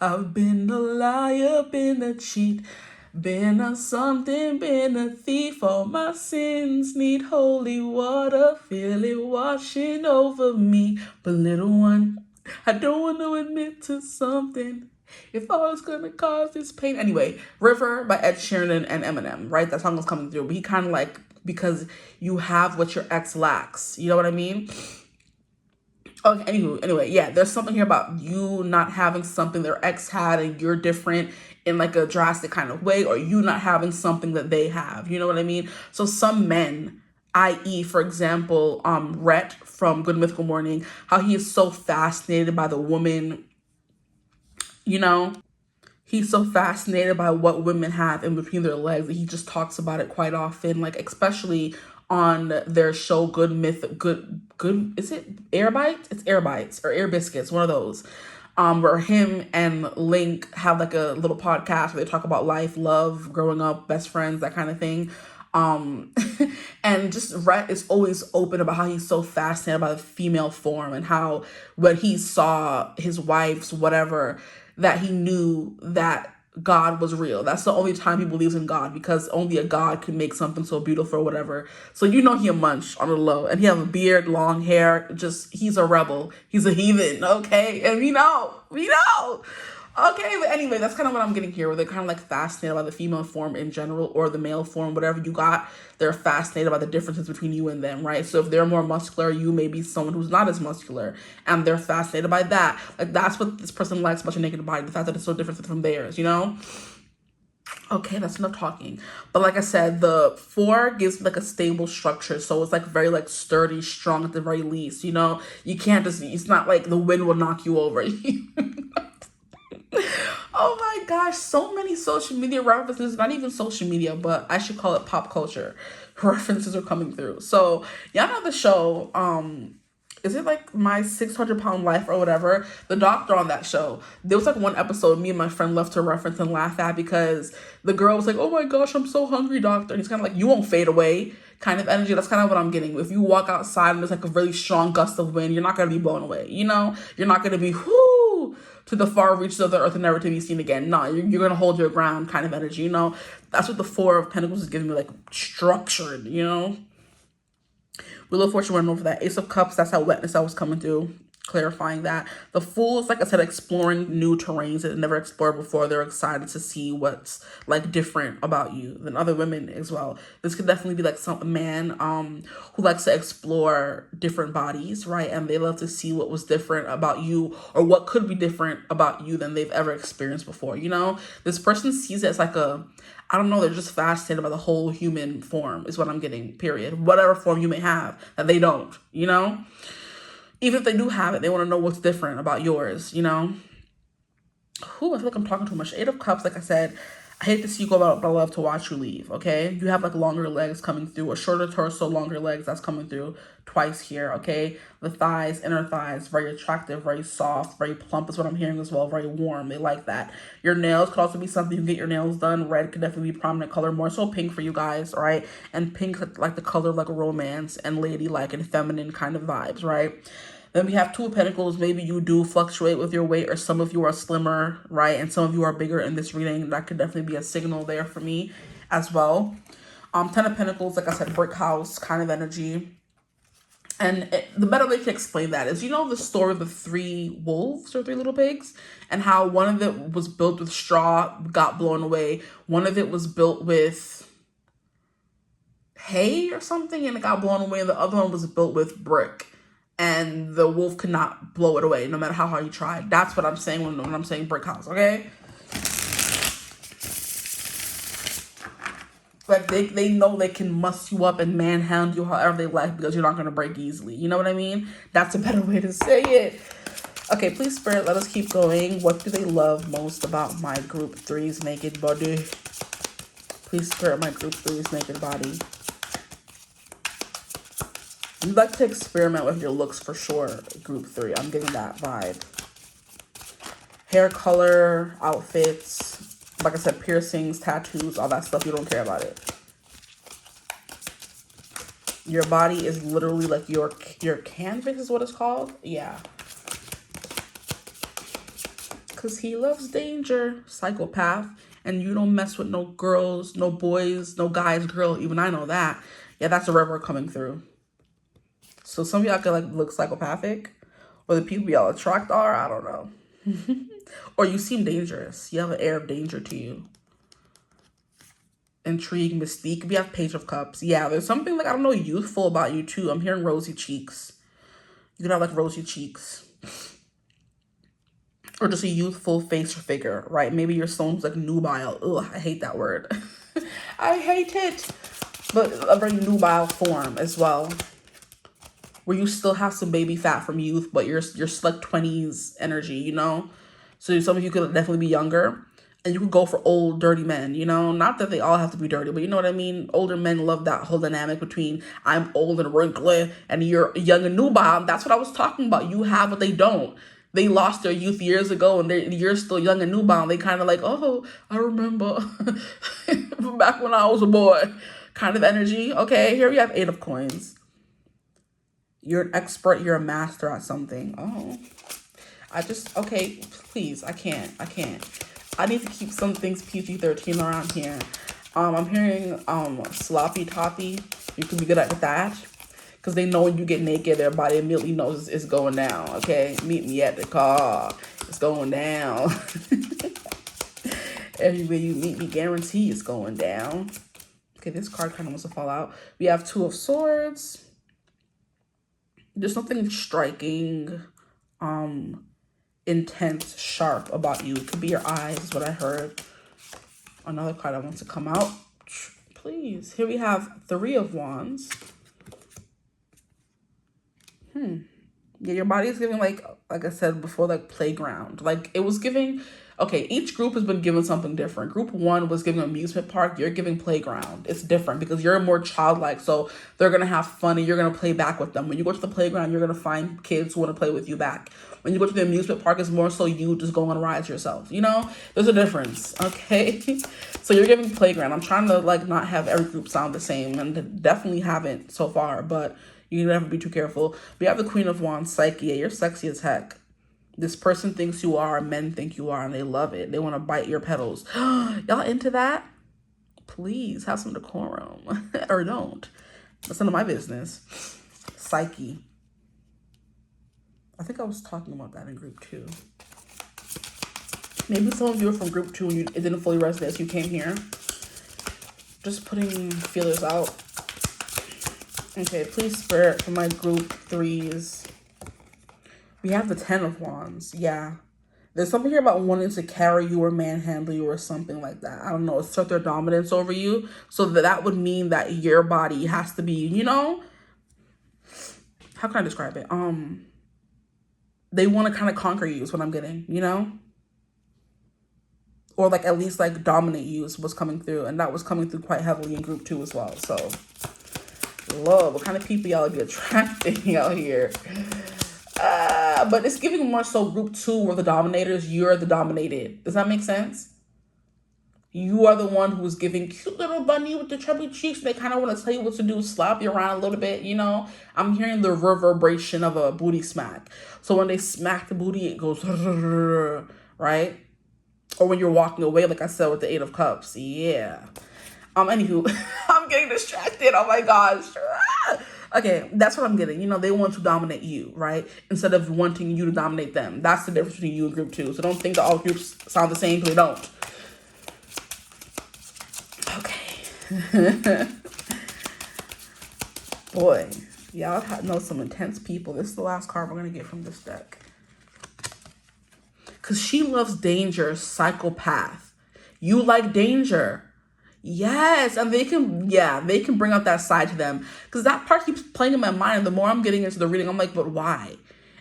I've been a liar, been a cheat, been a something, been a thief. All my sins need holy water, feel it washing over me. But little one, I don't want to admit to something, if all it's gonna cause is pain. Anyway, River by Ed Sheeran and Eminem, right? That song was coming through. But he kind of like, because you have what your ex lacks. You know what I mean? Okay, anyway, yeah, there's something here about you not having something their ex had, and you're different in like a drastic kind of way, or you not having something that they have. You know what I mean? So some men, i.e., for example, Rhett from Good Mythical Morning, how he is so fascinated by the woman, he's so fascinated by what women have in between their legs that he just talks about it quite often, like especially on their show Good, is it Air Bites? It's Air Bites or Air Biscuits, one of those. Where him and Link have like a little podcast where they talk about life, love, growing up, best friends, that kind of thing. And just Rhett is always open about how he's so fascinated by the female form, and how when he saw his wife's whatever, that he knew that God was real. That's the only time he believes in God, because only a God can make something so beautiful or whatever. So he a munch on the low, and he have a beard, long hair, he's a rebel. He's a heathen, okay? And we know. Okay, but anyway, that's kind of what I'm getting here, where they're kind of like fascinated by the female form in general, or the male form, whatever you got. They're fascinated by the differences between you and them, right? So if they're more muscular, you may be someone who's not as muscular, and they're fascinated by that. Like, that's what this person likes about your naked body, the fact that it's so different from theirs, Okay, that's enough talking. But like I said, the 4 gives like a stable structure. So it's like very like sturdy, strong at the very least, You can't it's not like the wind will knock you over. Oh my gosh, so many social media references, not even social media, but I should call it pop culture references are coming through. So y'all know the show is it like My 600-Pound Life or whatever? The doctor on that show, there was like one episode me and my friend left to reference and laugh at because the girl was like, oh my gosh, I'm so hungry, doctor. And he's kind of like, you won't fade away kind of energy. That's kind of what I'm getting. If you walk outside and there's like a really strong gust of wind, you're not going to be blown away. You know, you're not going to be whoo to the far reaches of the earth and never to be seen again. No, you're going to hold your ground kind of energy. You know, that's what the Four of Pentacles is giving me, like structured, you know. Wheel of Fortune went over that. Ace of Cups, that's how wetness I was coming through. Clarifying that. The Fool is, like I said, exploring new terrains that they never explored before. They're excited to see what's like different about you than other women as well. This could definitely be like some man who likes to explore different bodies, right? And they love to see what was different about you or what could be different about you than they've ever experienced before. You know, this person sees it as like a, I don't know, they're just fascinated by the whole human form is what I'm getting, period. Whatever form you may have that they don't, you know? Even if they do have it, they want to know what's different about yours, you know? Ooh, I feel like I'm talking too much. Eight of Cups, like I said, I hate to see you go out, but I love to watch you leave, okay? You have like longer legs coming through, a shorter torso, longer legs, that's coming through twice here, okay? The thighs, inner thighs, very attractive, very soft, very plump is what I'm hearing as well, very warm. They like that. Your nails could also be something you can get your nails done. Red could definitely be a prominent color, more so pink for you guys, right? And pink, like the color of like a romance and ladylike and feminine kind of vibes, right? Then we have Two of Pentacles. Maybe you do fluctuate with your weight, or some of you are slimmer, right? And some of you are bigger in this reading. That could definitely be a signal there for me as well. Ten of Pentacles, like I said, brick house kind of energy. And the better way to explain that is, you know, the story of the three wolves or three little pigs, and how one of it was built with straw, got blown away. One of it was built with hay or something, and it got blown away. And the other one was built with brick, and the wolf could not blow it away no matter how hard you tried. That's what I'm saying when I'm saying brick house, okay? But they know they can muss you up and manhandle you however they like because you're not going to break easily. You know what I mean? That's a better way to say it. Okay, please, Spirit, let us keep going. What do they love most about my Group 3's naked body? Please, Spirit, my Group 3's naked body. You like to experiment with your looks for sure, Group 3. I'm getting that vibe. Hair color, outfits, like I said, piercings, tattoos, all that stuff. You don't care about it. Your body is literally like your canvas is what it's called. Yeah. Because he loves danger, psychopath. And you don't mess with no girls, no boys, no guys, girl. Even I know that. Yeah, that's a river coming through. So some of y'all could like look psychopathic, or the people y'all attract are, I don't know. Or you seem dangerous. You have an air of danger to you. Intrigue, mystique. We have Page of Cups. Yeah, there's something like, I don't know, youthful about you too. I'm hearing rosy cheeks. You could have like rosy cheeks. Or just a youthful face or figure, right? Maybe your soul's like nubile. Ugh, I hate that word. I hate it. But a very nubile form as well, where you still have some baby fat from youth, but you're like 20s energy, you know? So some of you could definitely be younger, and you could go for old, dirty men, you know? Not that they all have to be dirty, but you know what I mean? Older men love that whole dynamic between I'm old and wrinkly, and you're young and nubile. That's what I was talking about. You have what they don't. They lost their youth years ago, and you're still young and nubile. They kind of like, oh, I remember back when I was a boy kind of energy. Okay, here we have Eight of Coins. You're an expert. You're a master at something. Oh, okay, please. I can't. I need to keep some things PG-13 around here. I'm hearing sloppy toppy. You can be good at that. Because they know when you get naked, their body immediately knows it's going down. Okay, meet me at the car. It's going down. Everywhere you meet me, guarantee it's going down. Okay, this card kind of wants to fall out. We have Two of Swords. There's something striking, intense, sharp about you. It could be your eyes, is what I heard. Another card that wants to come out. Please. Here we have Three of Wands. Yeah, your body is giving, like I said before, like playground. Like it was giving, okay, each group has been given something different. Group 1 was giving amusement park. You're giving playground. It's different because you're more childlike. So they're going to have fun and you're going to play back with them. When you go to the playground, you're going to find kids who want to play with you back. When you go to the amusement park, it's more so you just go on rides yourself. You know, there's a difference. Okay. So you're giving playground. I'm trying to like not have every group sound the same, and definitely haven't so far, but you never be too careful. We have the Queen of Wands, Psyche. Yeah, you're sexy as heck. This person thinks you are, men think you are, and they love it. They want to bite your petals. Y'all into that? Please have some decorum. Or don't. That's none of my business. Psyche. I think I was talking about that in group 2. Maybe some of you are from group 2 and it didn't fully resonate as you came here. Just putting feelers out. Okay, please spirit for my group 3s. We have the 10 of Wands. Yeah. There's something here about wanting to carry you or manhandle you or something like that. I don't know. Assert their dominance over you. So that would mean that your body has to be, you know, how can I describe it? They want to kind of conquer you is what I'm getting, you know? Or like at least like dominate you is what's coming through. And that was coming through quite heavily in group 2 as well. So love, what kind of people y'all be attracting out here? But it's giving more so group 2 were the dominators, you're the dominated. Does that make sense? You are the one who's giving cute little bunny with the chubby cheeks. They kind of want to tell you what to do, slap you around a little bit, you know? I'm hearing the reverberation of a booty smack. So when they smack the booty, it goes, right? Or when you're walking away, like I said, with the 8 of Cups. Yeah. Anywho, I'm getting distracted. Oh my gosh. Okay, that's what I'm getting. You know, they want to dominate you, right? Instead of wanting you to dominate them. That's the difference between you and group 2. So don't think that all groups sound the same, because they don't. Okay. Boy, y'all know some intense people. This is the last card we're going to get from this deck. Because she loves danger, psychopath. You like danger. Yes, and they can bring out that side to them. Because that part keeps playing in my mind. And the more I'm getting into the reading, I'm like, but why?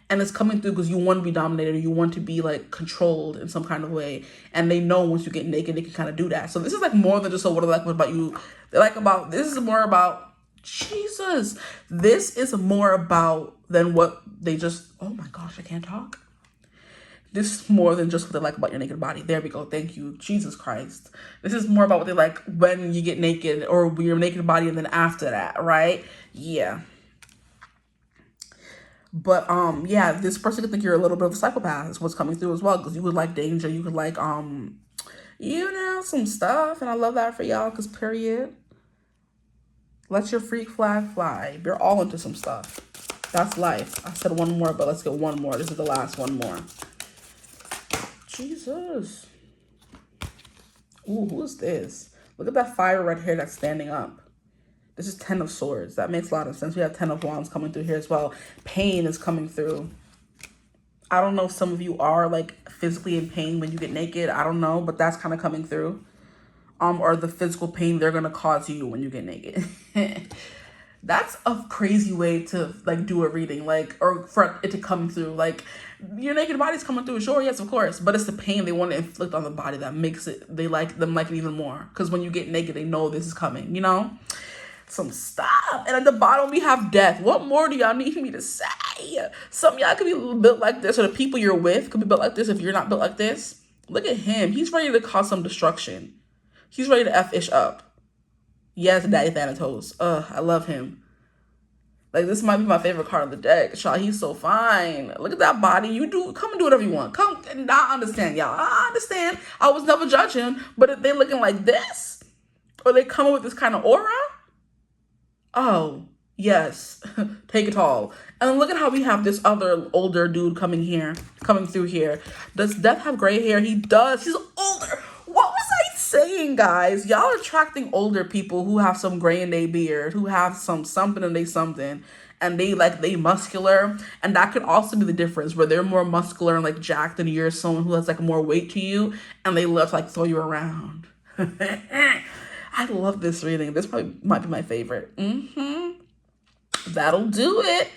And it's coming through because you want to be dominated, or you want to be like controlled in some kind of way. And they know once you get naked, they can kind of do that. So this is like more than just a what I like about you. They like about, this is more about, Jesus. This is more about than what they just, oh my gosh, I can't talk. This is more than just what they like about your naked body. There we go. Thank you, Jesus Christ. This is more about what they like when you get naked, or your naked body, and then after that, right? Yeah. But yeah, this person could think you're a little bit of a psychopath is what's coming through as well, because you would like danger. You could like you know, some stuff, and I love that for y'all, because period. Let your freak flag fly. You're all into some stuff. That's life. I said one more, but let's get one more. This is the last one more. Jesus. Ooh, who is this? Look at that fire right here that's standing up. This is 10 of Swords. That makes a lot of sense. We have 10 of Wands coming through here as well. Pain is coming through. I don't know if some of you are like physically in pain when you get naked. I don't know, but that's kind of coming through. Or the physical pain they're going to cause you when you get naked. That's a crazy way to like do a reading, like, or for it to come through. Like, your naked body's coming through, sure, yes, of course, but it's the pain they want to inflict on the body that makes it, they like them like it even more. Because when you get naked, they know this is coming, you know? Some stuff. And at the bottom, we have death. What more do y'all need me to say? Some of y'all could be built like this, or the people you're with could be built like this if you're not built like this. Look at him. He's ready to cause some destruction. He's ready to F-ish up. Yes, Daddy Thanatos. I love him. Like, this might be my favorite card of the deck. Child, he's so fine. Look at that body. You do, come and do whatever you want. Come, and I understand, y'all. I understand. I was never judging, but if they looking like this, or they come with this kind of aura, oh, yes. Take it all. And look at how we have this other older dude coming through here. Does Death have gray hair? He does. He's older. What was I saying, guys? Y'all are attracting older people who have some gray in their beard, who have something in they something, and they muscular. And that could also be the difference, where they're more muscular and like jacked than you're someone who has like more weight to you, and they love to like throw you around. I love this reading. This probably might be my favorite. That'll do it.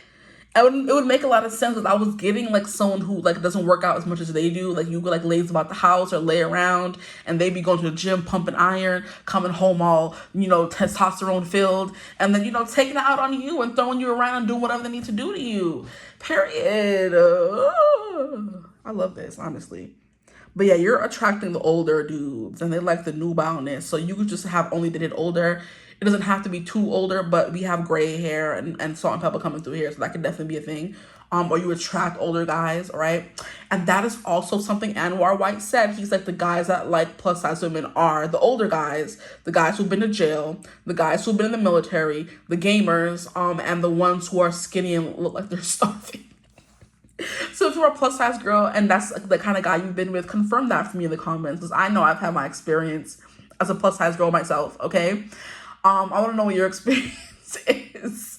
it would make a lot of sense because I was getting like someone who like doesn't work out as much as they do. Like you go like lays about the house or lay around, and they be going to the gym, pumping iron, coming home all, you know, testosterone filled, and then, you know, taking it out on you and throwing you around and doing whatever they need to do to you. Period. I love this, honestly. But yeah, you're attracting the older dudes and they like the newboundness. So you could just have only dated older. It doesn't have to be too older, but we have gray hair and salt and pepper coming through here. So that could definitely be a thing. Or you attract older guys, right? And that is also something Anwar White said. He's like, the guys that like plus size women are the older guys, the guys who've been to jail, the guys who've been in the military, the gamers, and the ones who are skinny and look like they're starving. So if you're a plus size girl and that's the kind of guy you've been with, confirm that for me in the comments, because I know I've had my experience as a plus size girl myself, okay? I want to know what your experience is.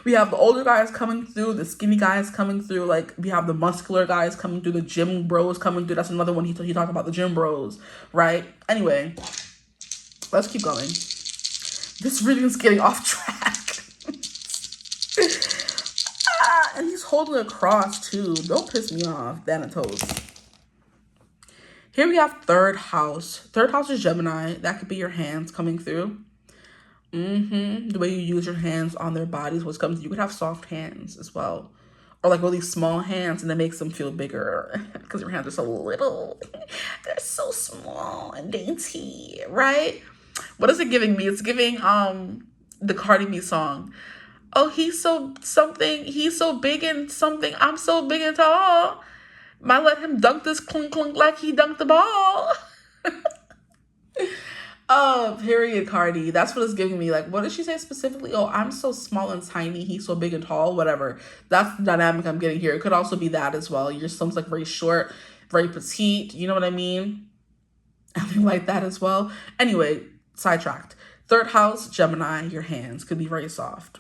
We have the older guys coming through, the skinny guys coming through, like we have the muscular guys coming through, the gym bros coming through. That's another one he talked about, the gym bros, right? Anyway, let's keep going. This reading is getting off track. And he's holding a cross too. Don't piss me off, Thanatos. Here we have third house. Third house is Gemini. That could be your hands coming through. The way you use your hands on their bodies, what's coming through. You could have soft hands as well. Or like really small hands, and it makes them feel bigger because your hands are so little. They're so small and dainty, right? What is it giving me? It's giving the Cardi B song. Oh, he's so something. He's so big and something. I'm so big and tall. Might let him dunk this clunk clunk like he dunked the ball. Oh, period, Cardi. That's what it's giving me. Like, what did she say specifically? Oh, I'm so small and tiny. He's so big and tall. Whatever. That's the dynamic I'm getting here. It could also be that as well. You're someone's like very short, very petite. You know what I mean? I mean like that as well. Anyway, sidetracked. Third house, Gemini. Your hands could be very soft.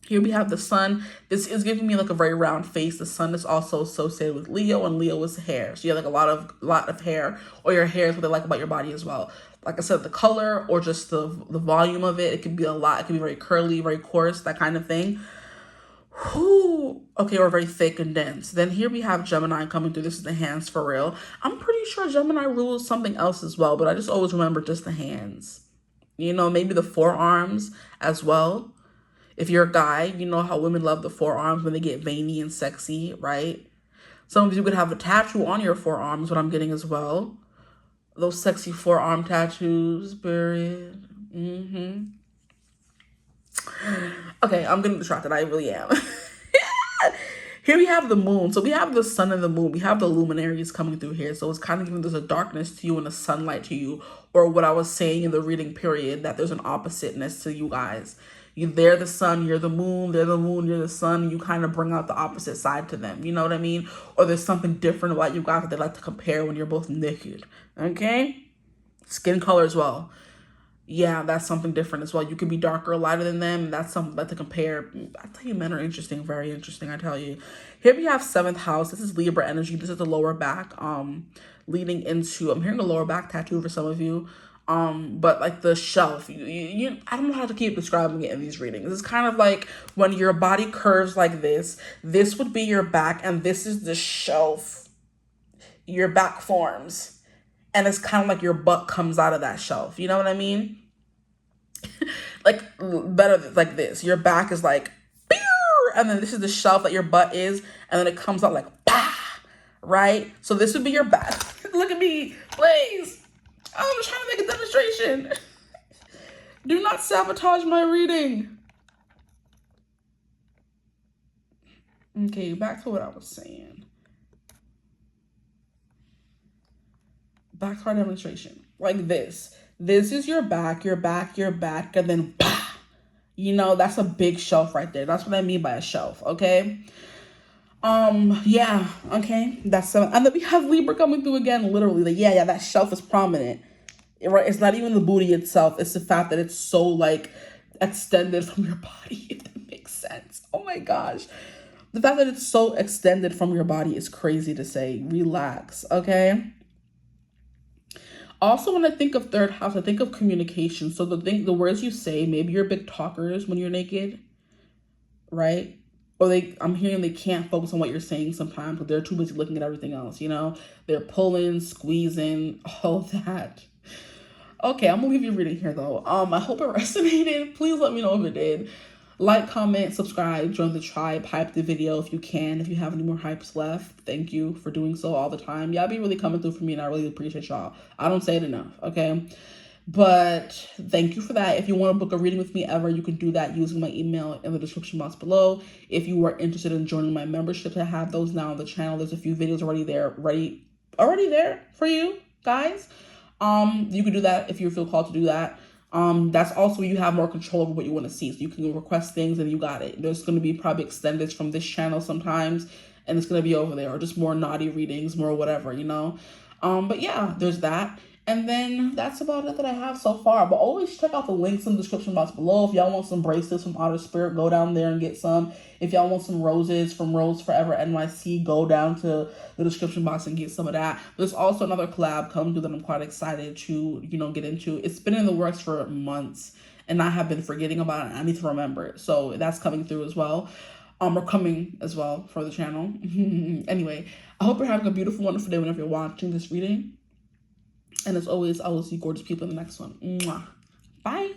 Here we have the sun. This is giving me like a very round face. The sun is also associated with Leo, and Leo is hair. So you have like a lot of hair, or your hair is what they like about your body as well. Like I said, the color or just the volume of it. It could be a lot. It could be very curly, very coarse, that kind of thing. Whew. Okay, or very thick and dense. Then here we have Gemini coming through. This is the hands for real. I'm pretty sure Gemini rules something else as well, but I just always remember just the hands. You know, maybe the forearms as well. If you're a guy, you know how women love the forearms when they get veiny and sexy, right? Some of you could have a tattoo on your forearms, what I'm getting as well. Those sexy forearm tattoos, period. Okay, I'm getting distracted. I really am. Here we have the moon. So we have the sun and the moon. We have the luminaries coming through here. So it's kind of giving there's a darkness to you and a sunlight to you. Or what I was saying in the reading period, that there's an oppositeness to you guys. They're the sun, you're the moon, they're the moon, you're the sun. You kind of bring out the opposite side to them. You know what I mean? Or there's something different about you guys that they like to compare when you're both naked. Okay? Skin color as well. Yeah, that's something different as well. You could be darker or lighter than them. That's something like to compare. I tell you, men are interesting, very interesting, I tell you. Here we have 7th house. This is Libra energy. This is the lower back, leading into, I'm hearing a lower back tattoo for some of you. But like the shelf, I don't know how to keep describing it in these readings. It's kind of like when your body curves like this would be your back, and this is the shelf your back forms, and it's kind of like your butt comes out of that shelf. You know what I mean? Like better like this. Your back is like, and then this is the shelf that your butt is, and then it comes out like, bah, right? So this would be your back. Look at me, please. I'm trying to make a demonstration. Do not sabotage my reading. Okay, back to what I was saying. Back to our demonstration. Like this. This is your back, your back, your back, and then bah! You know, that's a big shelf right there. That's what I mean by a shelf, okay? Yeah, okay. That's so, and then we have Libra coming through again, literally. Like, yeah, that shelf is prominent. Right? It's not even the booty itself. It's the fact that it's so like extended from your body, if that makes sense. Oh my gosh. The fact that it's so extended from your body is crazy to say. Relax, okay? Also, when I think of third house, I think of communication. So the words you say, maybe you're big talkers when you're naked, right? or I'm hearing they can't focus on what you're saying sometimes because they're too busy looking at everything else, you know? They're pulling, squeezing, all that. Okay, I'm gonna leave you reading here though. I hope it resonated. Please let me know if it did. Like, comment, subscribe, join the tribe, hype the video if you can. If you have any more hypes left, thank you for doing so all the time. Y'all be really coming through for me, and I really appreciate y'all. I don't say it enough, okay? But thank you for that. If you want to book a reading with me ever, you can do that using my email in the description box below. If you are interested in joining my memberships, I have those now on the channel. There's a few videos already there for you guys. You can do that if you feel called to do that. That's also you have more control over what you want to see. So you can request things and you got it. There's going to be probably extended from this channel sometimes, and it's going to be over there, or just more naughty readings, more whatever, you know? But yeah, there's that. And then that's about it that I have so far. But always check out the links in the description box below. If y'all want some bracelets from Outer Spirit, go down there and get some. If y'all want some roses from Rose Forever NYC, go down to the description box and get some of that. There's also another collab coming through that I'm quite excited to, you know, get into. It's been in the works for months, and I have been forgetting about it. I need to remember it. So that's coming through as well. Or coming as well for the channel. Anyway, I hope you're having a beautiful, wonderful day whenever you're watching this reading. And as always, I will see gorgeous people in the next one. Mwah. Bye.